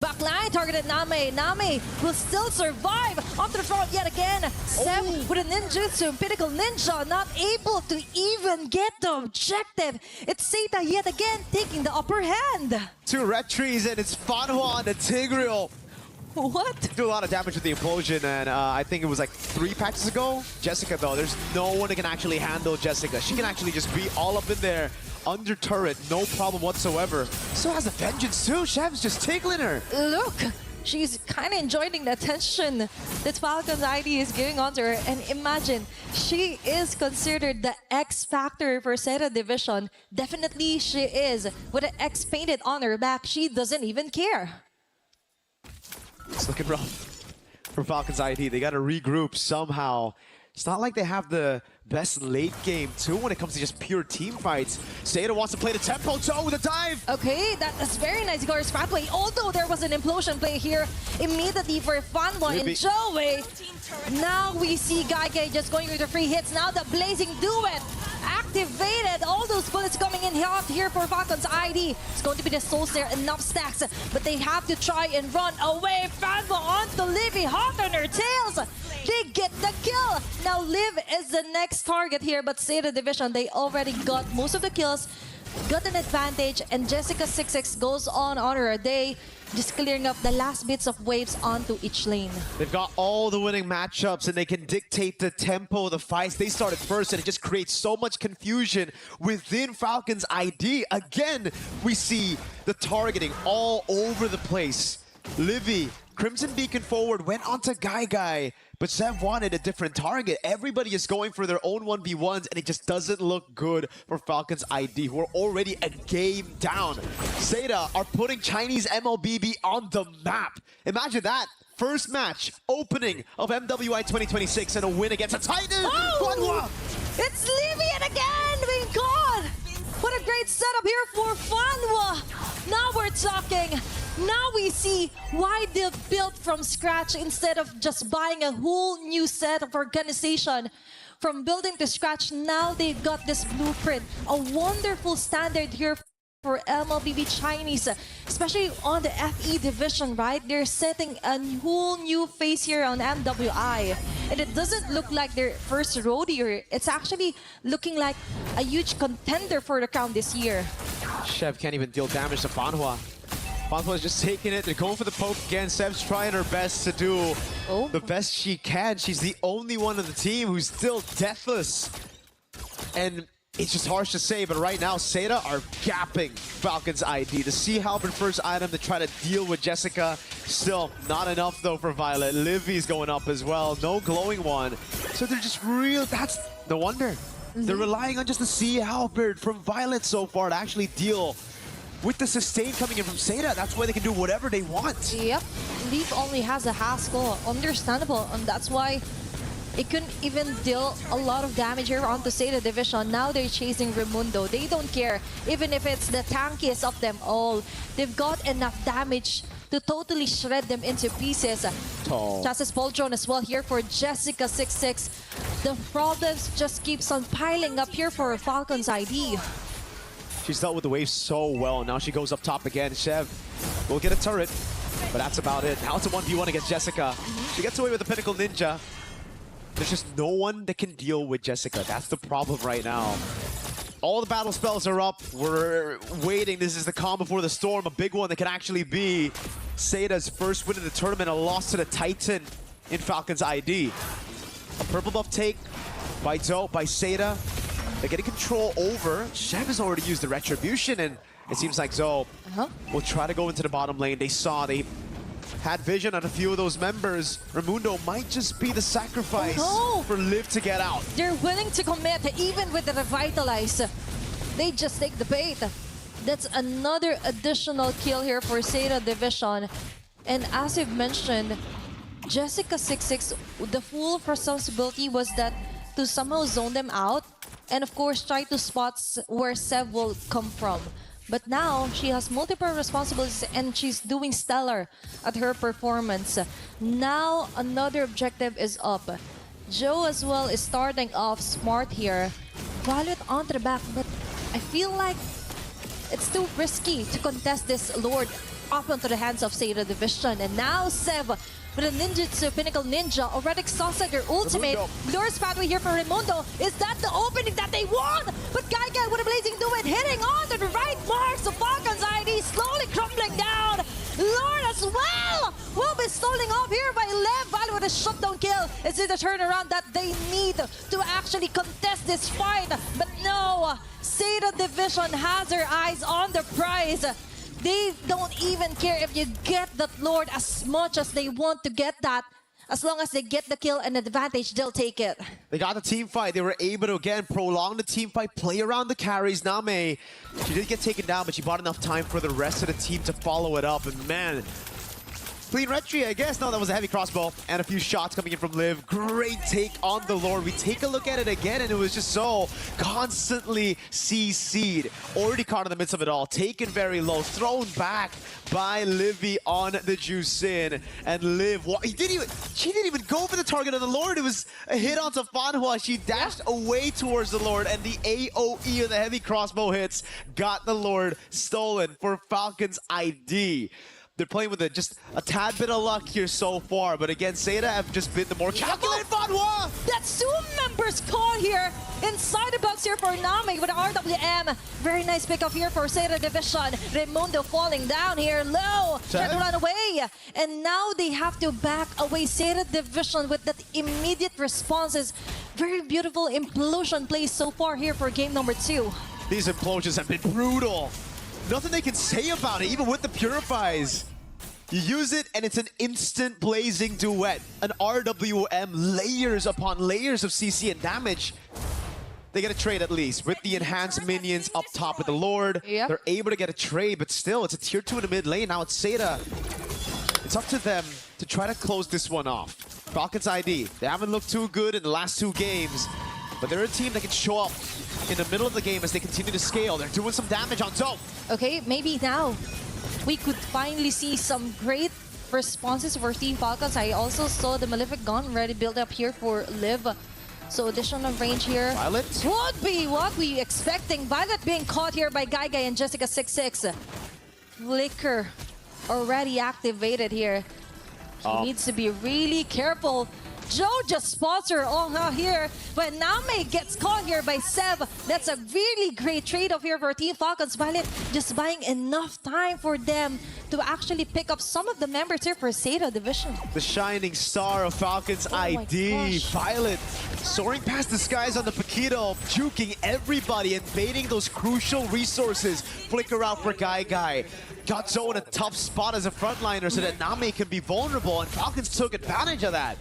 S7: backline, targeted Name. Name will still survive. Onto the front yet again. Sev with a ninjutsu, Pinnacle Ninja, not able to even get the objective. It's Zeta yet again taking the upper hand.
S6: 2 red trees, and it's Fanhua on the Tigreal.
S7: What?
S6: Do a lot of damage with the implosion, and I think it was like 3 patches ago. Jessica, though, there's no one that can actually handle Jessica. She can actually just be all up in there, under turret, no problem whatsoever. So has the Vengeance too. Shev's just tickling her.
S7: Look, she's kind of enjoying the attention that Falcons ID is giving on to her. And imagine, she is considered the X factor for Zeta Division. Definitely she is. With an X painted on her back, she doesn't even care.
S6: It's looking rough for Falcons ID. They got to regroup somehow. It's not like they have the best late game too when it comes to just pure team fights. Zeta wants to play the tempo toe with a dive.
S7: Okay, that's very nice, Gore's pathway. Although there was an implosion play here immediately for Fanwa and Joey. Now we see Gaige just going with the free hits. Now the Blazing Duet activated. All those bullets coming in hot here for Falcons ID. It's going to be the Soul Snare, enough stacks, but they have to try and run away. Fanwa onto Livy, hot on her tails. They get the kill. Now Liv is the next target here, but Zeta Division, they already got most of the kills, got an advantage, and Jessica 66 goes on her day, just clearing up the last bits of waves onto each lane.
S6: They've got all the winning matchups and they can dictate the tempo of the fights. They started first and it just creates so much confusion within Falcons ID. Again, we see the targeting all over the place. Livy, Crimson Beacon forward, went onto Guy, but Sev wanted a different target. Everybody is going for their own 1v1s, and it just doesn't look good for Falcons ID, who are already a game down. Zeta are putting Chinese MLBB on the map. Imagine that. First match, opening of MWI 2026, and a win against a Titan.
S7: Oh! It's Livy again, my God! What a great setup here for Fanwa. Now we're talking. Now we see why they've built from scratch instead of just buying a whole new set of organization. From building to scratch, now they've got this blueprint. A wonderful standard here for MLBB Chinese, especially on the FE division, right? They're setting a whole new face here on MWI. And it doesn't look like their first rodeo. It's actually looking like a huge contender for the crown this year.
S6: Chev can't even deal damage to Fanhua. Fanhua is just taking it. They're going for the poke again. Sev's trying her best to do the best she can. She's the only one on the team who's still deathless. And it's just harsh to say, but right now, Zeta are gapping Falcons ID. The Sea Halberd first item to try to deal with Jessica. Still not enough, though, for Violet. Livy's going up as well. No glowing one. So they're just real. That's no wonder. They're relying on just the Sea Halberd from Violet so far to actually deal with the sustain coming in from Zeta. That's why they can do whatever they want.
S7: Yep. Leaf only has a Haskell. Understandable. And that's why it couldn't even deal a lot of damage here onto Zeta Division. Now they're chasing Raimundo. They don't care, even if it's the tankiest of them all. They've got enough damage to totally shred them into pieces. Chassis Paul Drone as well here for Jessica 66. The problems just keeps on piling up here for Falcons ID.
S6: She's dealt with the wave so well. Now she goes up top again. Chev will get a turret, but that's about it. Now it's a 1v1 against Jessica. She gets away with the Pinnacle Ninja. There's just no one that can deal with Jessica. That's the problem right now. All the battle spells are up. We're waiting. This is the calm before the storm. A big one that can actually be Zeta's first win in the tournament. A loss to the Titan in Falcons ID. A purple buff take by Zoe, by Zeta. They're getting control over. Chev has already used the Retribution, and it seems like Zoe will try to go into the bottom lane. They had vision on a few of those members. Raimundo might just be the sacrifice for Liv to get out.
S7: They're willing to commit even with the Revitalize. They just take the bait. That's another additional kill here for Zeta Division. And as you've mentioned, Jessica 66, the full responsibility was that to somehow zone them out and of course try to spot where Sev will come from. But now, she has multiple responsibilities and she's doing stellar at her performance. Now, another objective is up. Joe as well is starting off smart here. Violet onto the back, but I feel like it's too risky to contest this Lord up onto the hands of Zeta Division. And now, Sev with a ninjutsu, Pinnacle Ninja, already exhausted their ultimate. Lure's pathway here for Raimundo. Is that the opening that they want? But Guy with a Blazing Duet hitting on to the right marks of Falcons ID, slowly crumbling down. Lure as well will be stolen off here by Lev. Valley with a shutdown kill. Is it the turnaround that they need to actually contest this fight? But no, Zeta Division has their eyes on the prize. They don't even care if you get that Lord as much as they want to get that. As long as they get the kill and advantage, they'll take it.
S6: They got the team fight. They were able to, again, prolong the team fight, play around the carries. Name, she did get taken down, but she bought enough time for the rest of the team to follow it up. And man, clean retry, I guess. No, that was a heavy crossbow and a few shots coming in from Liv. Great take on the Lord. We take a look at it again, and it was just so constantly CC'd. Already caught in the midst of it all. Taken very low, thrown back by Livy on the juice in. And Liv, she didn't even go for the target of the Lord. It was a hit onto Fanhua. She dashed away towards the Lord, and the AoE of the heavy crossbow hits got the Lord stolen for Falcon's ID. They're playing with just a tad bit of luck here so far, but again, Seda have just been the more calculated Fanhua!
S7: That's 2 members caught here inside the box here for Nami with RWM. Very nice pickup here for Seda Division. Raimundo falling down here low, trying to run away. And now they have to back away Seda Division with that immediate responses. Very beautiful implosion plays so far here for game number 2.
S6: These implosions have been brutal. Nothing they can say about it, even with the Purifies. You use it, and it's an instant blazing duet. An RWM, layers upon layers of CC and damage. They get a trade at least. With the enhanced minions up top with the Lord, they're able to get a trade, but still, it's a tier 2 in the mid lane. Now it's Seda. It's up to them to try to close this one off. Falcon's ID, they haven't looked too good in the last 2 games, but they're a team that can show up in the middle of the game as they continue to scale. They're doing some damage on Zoe.
S7: Okay, maybe now we could finally see some great responses for Team Falcons. I also saw the Malefic Gun already built up here for Liv. So additional range here.
S6: Violet?
S7: Would be what we expecting. Violet being caught here by Guy and Jessica 6-6. Flicker already activated here. She needs to be really careful. Joe just spots her on here, but Name gets caught here by Sev. That's a really great trade-off here for Team Falcons. Violet just buying enough time for them to actually pick up some of the members here for Seda Division.
S6: The shining star of Falcon's ID, Violet, soaring past the skies on the Paquito, juking everybody and baiting those crucial resources. Flicker out for Guy. Got Zoe in a tough spot as a frontliner so that Name can be vulnerable, and Falcons took advantage of that.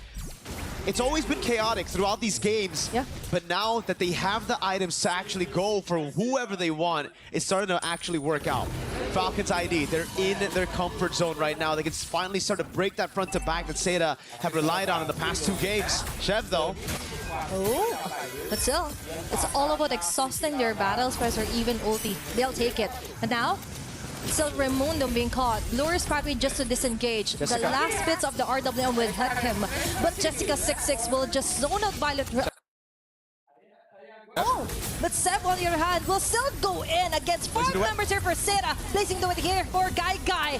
S6: It's always been chaotic throughout these games, but now that they have the items to actually go for whoever they want, it's starting to actually work out. Falcons ID, they're in their comfort zone right now. They can finally start to break that front to back that Seda have relied on in the past 2 games. Chev, though.
S7: But still, it's all about exhausting their battle spares or even ulti. They'll take it. And now, still Raimundo being caught. Lures probably just to disengage. The last bits of the RWM will help him. But Jessica 6-6 will just zone out Violet. But Sev on your hand will still go in against 4 members here for Seda. Placing the way here for Guy.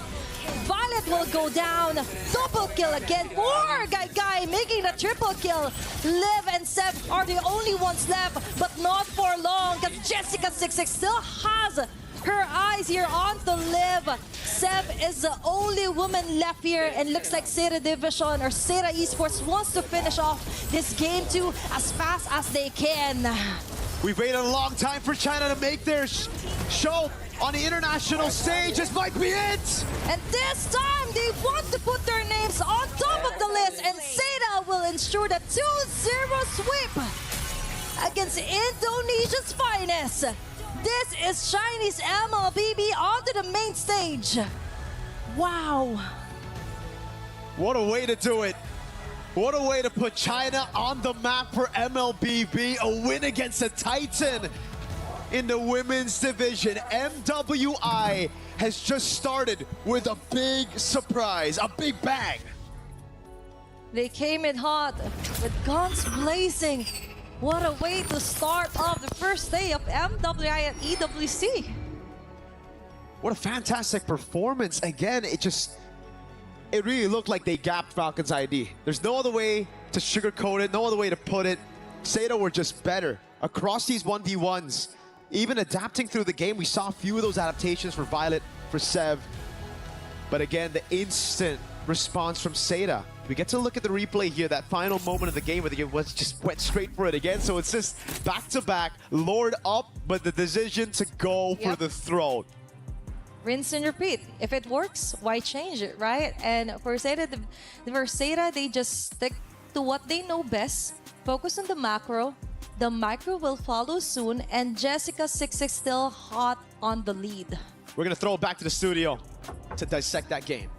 S7: Violet will go down. Double kill again for Guy, making the triple kill. Liv and Sev are the only ones left, but not for long, because Jessica 6-6 still has her eyes here on to Liv. Sev is the only woman left here, and looks like Seda Division or Seda Esports wants to finish off this game 2 as fast as they can.
S6: We've waited a long time for China to make their show on the international stage. This might be it!
S7: And this time, they want to put their names on top of the list, and Seda will ensure the 2-0 sweep against Indonesia's finest. This is Chinese MLBB onto the main stage. Wow.
S6: What a way to do it. What a way to put China on the map for MLBB. A win against a Titan in the women's division. MWI has just started with a big surprise, a big bang.
S7: They came in hot with guns blazing. What a way to start off the first day of MWI at EWC.
S6: What a fantastic performance. Again, it really looked like they gapped Falcon's ID. There's no other way to sugarcoat it, no other way to put it. Seda were just better across these 1v1s. Even adapting through the game, we saw a few of those adaptations for Violet, for Sev. But again, the instant response from Seda. We get to look at the replay here, that final moment of the game where the game just went straight for it again. So it's just back-to-back, Lord up, but the decision to go for the throne.
S7: rinse and repeat. If it works, why change it, right? And for Zeta, they just stick to what they know best, focus on the macro. The micro will follow soon, and Jessica 66 still hot on the lead.
S6: We're going to throw it back to the studio to dissect that game.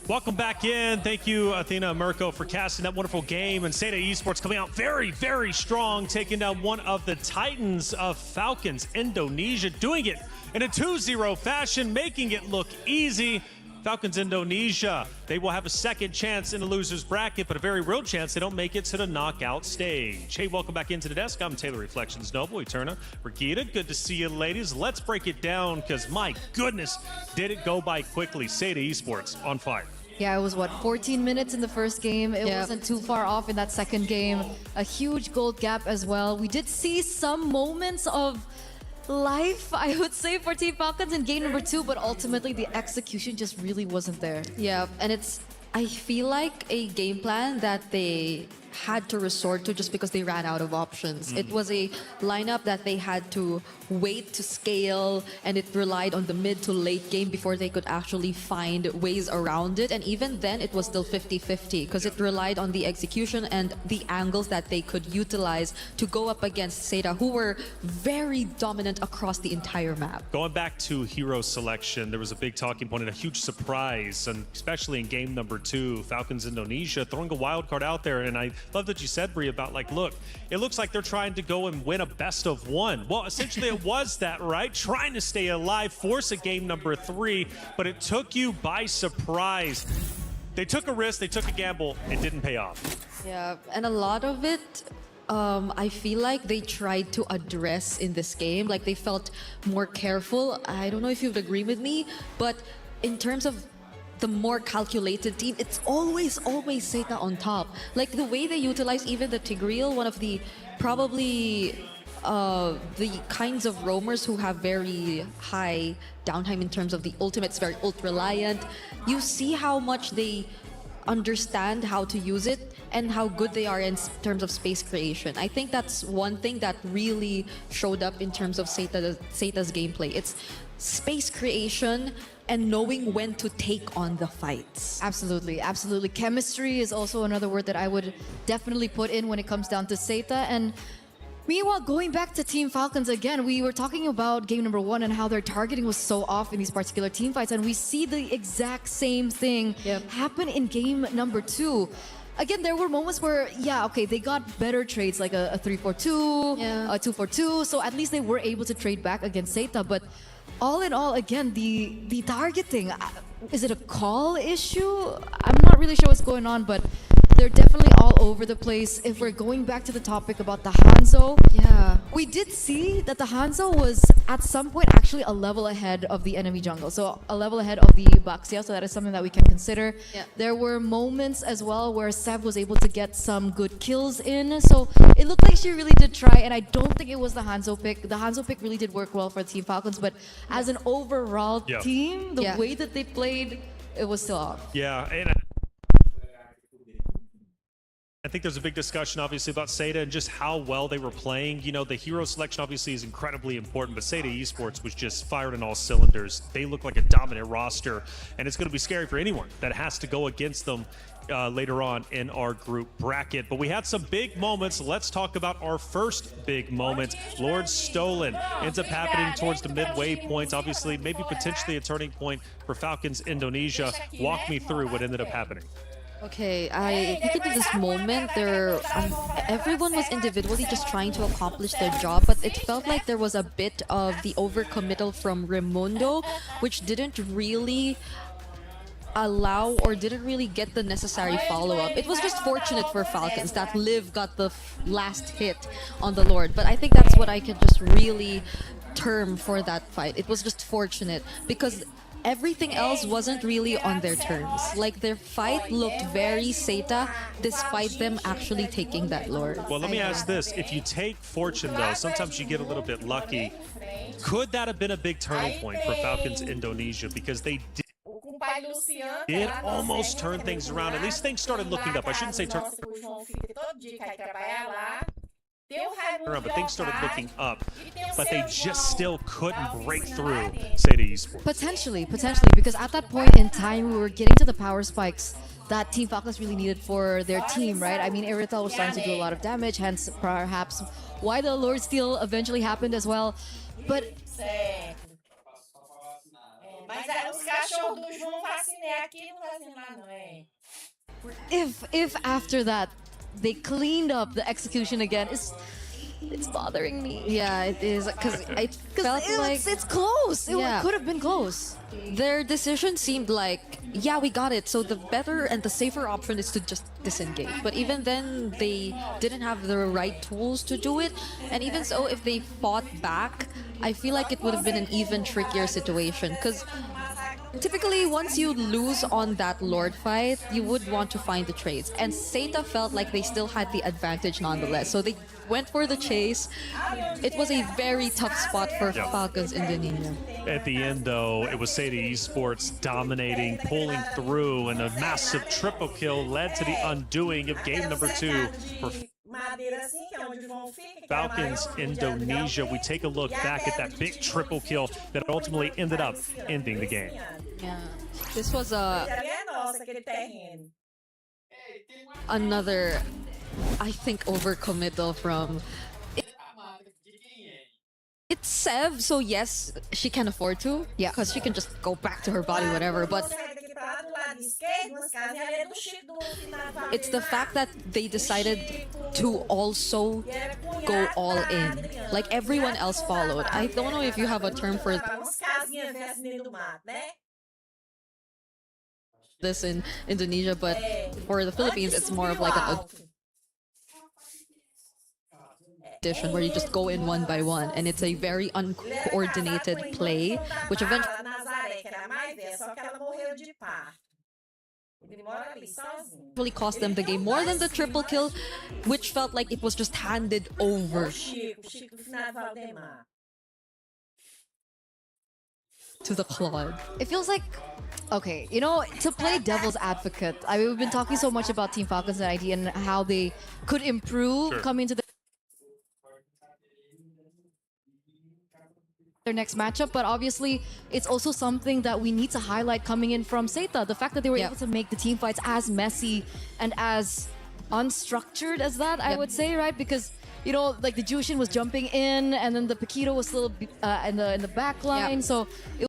S2: Welcome back in. Thank you, Athena and Mirko, for casting that wonderful game. And Seda Esports coming out very, very strong, taking down one of the titans of Falcons, Indonesia, doing it in a 2-0 fashion, making it look easy. Falcons Indonesia, they will have a second chance in the loser's bracket, but a very real chance they don't make it to the knockout stage. Hey, welcome back into the desk. I'm Taylor Reflections Noble, Eterna, Brigida. Good to see you, ladies. Let's break it down, because my goodness, did it go by quickly. Seda Esports on fire.
S5: Yeah, it was what, 14 minutes in the first game. It wasn't too far off in that second game. A huge gold gap as well. We did see some moments of life, I would say, for Team Falcons in game number 2, but ultimately the execution just really wasn't there.
S4: Yeah, and I feel like a game plan that they had to resort to just because they ran out of options. It was a lineup that they had to wait to scale, and it relied on the mid to late game before they could actually find ways around it. And even then, it was still 50-50 because it relied on the execution and the angles that they could utilize to go up against Seda, who were very dominant across the entire map.
S2: Going back to hero selection, there was a big talking point and a huge surprise, and especially in game number 2, Falcons Indonesia throwing a wild card out there. And I love that you said, Brie, about like, look, it looks like they're trying to go and win a best of 1. Well, essentially it was that, right? Trying to stay alive, force a game number 3, but it took you by surprise. They took a risk, they took a gamble, it didn't pay off.
S4: Yeah, and a lot of it, I feel like they tried to address in this game. Like, they felt more careful. I don't know if you'd agree with me, but in terms of the more calculated team, it's always Zeta on top. Like, the way they utilize even the Tigreal, one of the probably the kinds of roamers who have very high downtime in terms of the ultimates, very ult-reliant. You see how much they understand how to use it and how good they are in terms of space creation. I think that's one thing that really showed up in terms of Zeta's gameplay. It's space creation and knowing when to take on the fights.
S5: Absolutely, absolutely. Chemistry is also another word that I would definitely put in when it comes down to Zeta. And meanwhile, going back to Team Falcons again, we were talking about game number 1 and how their targeting was so off in these particular team fights, and we see the exact same thing happen in game number 2. Again, there were moments where, yeah, okay, they got better trades, like a 3-4-2, a 2-4-2, so at least they were able to trade back against Zeta. But all in all, again, the targeting, is it a call issue? I'm not really sure what's going on, but they're definitely all over the place. If we're going back to the topic about the Hanzo, we did see that the Hanzo was at some point actually a level ahead of the enemy jungle. So a level ahead of the Baxia, so that is something that we can consider. There were moments as well where Seb was able to get some good kills in. So it looked like she really did try, and I don't think it was the Hanzo pick. The Hanzo pick really did work well for Team Falcons, but as an overall team, the way that they played, it was still off.
S2: Yeah, and I think there's a big discussion, obviously, about Zeta and just how well they were playing. You know, the hero selection obviously is incredibly important, but Zeta Esports was just fired on all cylinders. They look like a dominant roster, and it's going to be scary for anyone that has to go against them later on in our group bracket. But we had some big moments. Let's talk about our first big moment. Lord Stolen ends up happening towards the midway point. Obviously, maybe potentially a turning point for Falcons Indonesia. Walk me through what ended up happening.
S4: Okay, I think in this moment, everyone was individually just trying to accomplish their job, but it felt like there was a bit of the overcommittal from Raimundo, which didn't really allow or didn't really get the necessary follow-up. It was just fortunate for Falcons that Liv got the last hit on the Lord, but I think that's what I could just really term for that fight. It was just fortunate because everything else wasn't really on their terms. Like, their fight looked very Seta despite them actually taking that Lord.
S2: Well, let me ask this. If you take fortune, though, sometimes you get a little bit lucky. Could that have been a big turning point for Falcons Indonesia? Because they did almost turn things around. At least things started looking up. I shouldn't say turn around, but things started looking up. But they just still couldn't break through, say, to esports.
S5: Potentially, because at that point in time, we were getting to the power spikes that Team Falcons really needed for their team, right? I mean, Irithel was starting to do a lot of damage, hence perhaps why the Lord Steal eventually happened as well. But if after that they cleaned up the execution again, it's bothering me.
S4: Yeah, it is, because I felt like
S5: it's close. It
S4: Yeah.
S5: could have been close.
S4: their decision seemed like, yeah, we got it, so the better and the safer option is to just disengage. But even then, they didn't have the right tools to do it. And even so, if they fought back, I feel like it would have been an even trickier situation. Because typically, once you lose on that Lord fight, you would want to find the trades. And Seta felt like they still had the advantage nonetheless. So they went for the chase. It was a very tough spot for Falcons Indonesia.
S2: At the end, though, it was Seta Esports dominating, pulling through, and a massive triple kill led to the undoing of game number 2 for Falcons Indonesia. We take a look back at that big triple kill that ultimately ended up ending the game.
S4: Yeah, this was another, I think, overcommittal from. It's Sev, so yes, she can afford to. Yeah, because she can just go back to her body, whatever. But it's the fact that they decided to also go all in. Like, everyone else followed. I don't know if you have a term for this in Indonesia, but for the Philippines, it's more of like an audition where you just go in one by one, and it's a very uncoordinated play, which eventually cost them the game more than the triple kill, which felt like it was just handed over to the Claude.
S5: It feels like, okay, you know, to play devil's advocate, I mean, we've been talking so much about Team Falcons and ID and how they could improve coming to their next matchup, but obviously it's also something that we need to highlight coming in from Seta. The fact that they were able to make the team fights as messy and as unstructured as that, I would say, right? Because, you know, like the Jushin was jumping in, and then the Paquito was still in the back line, so it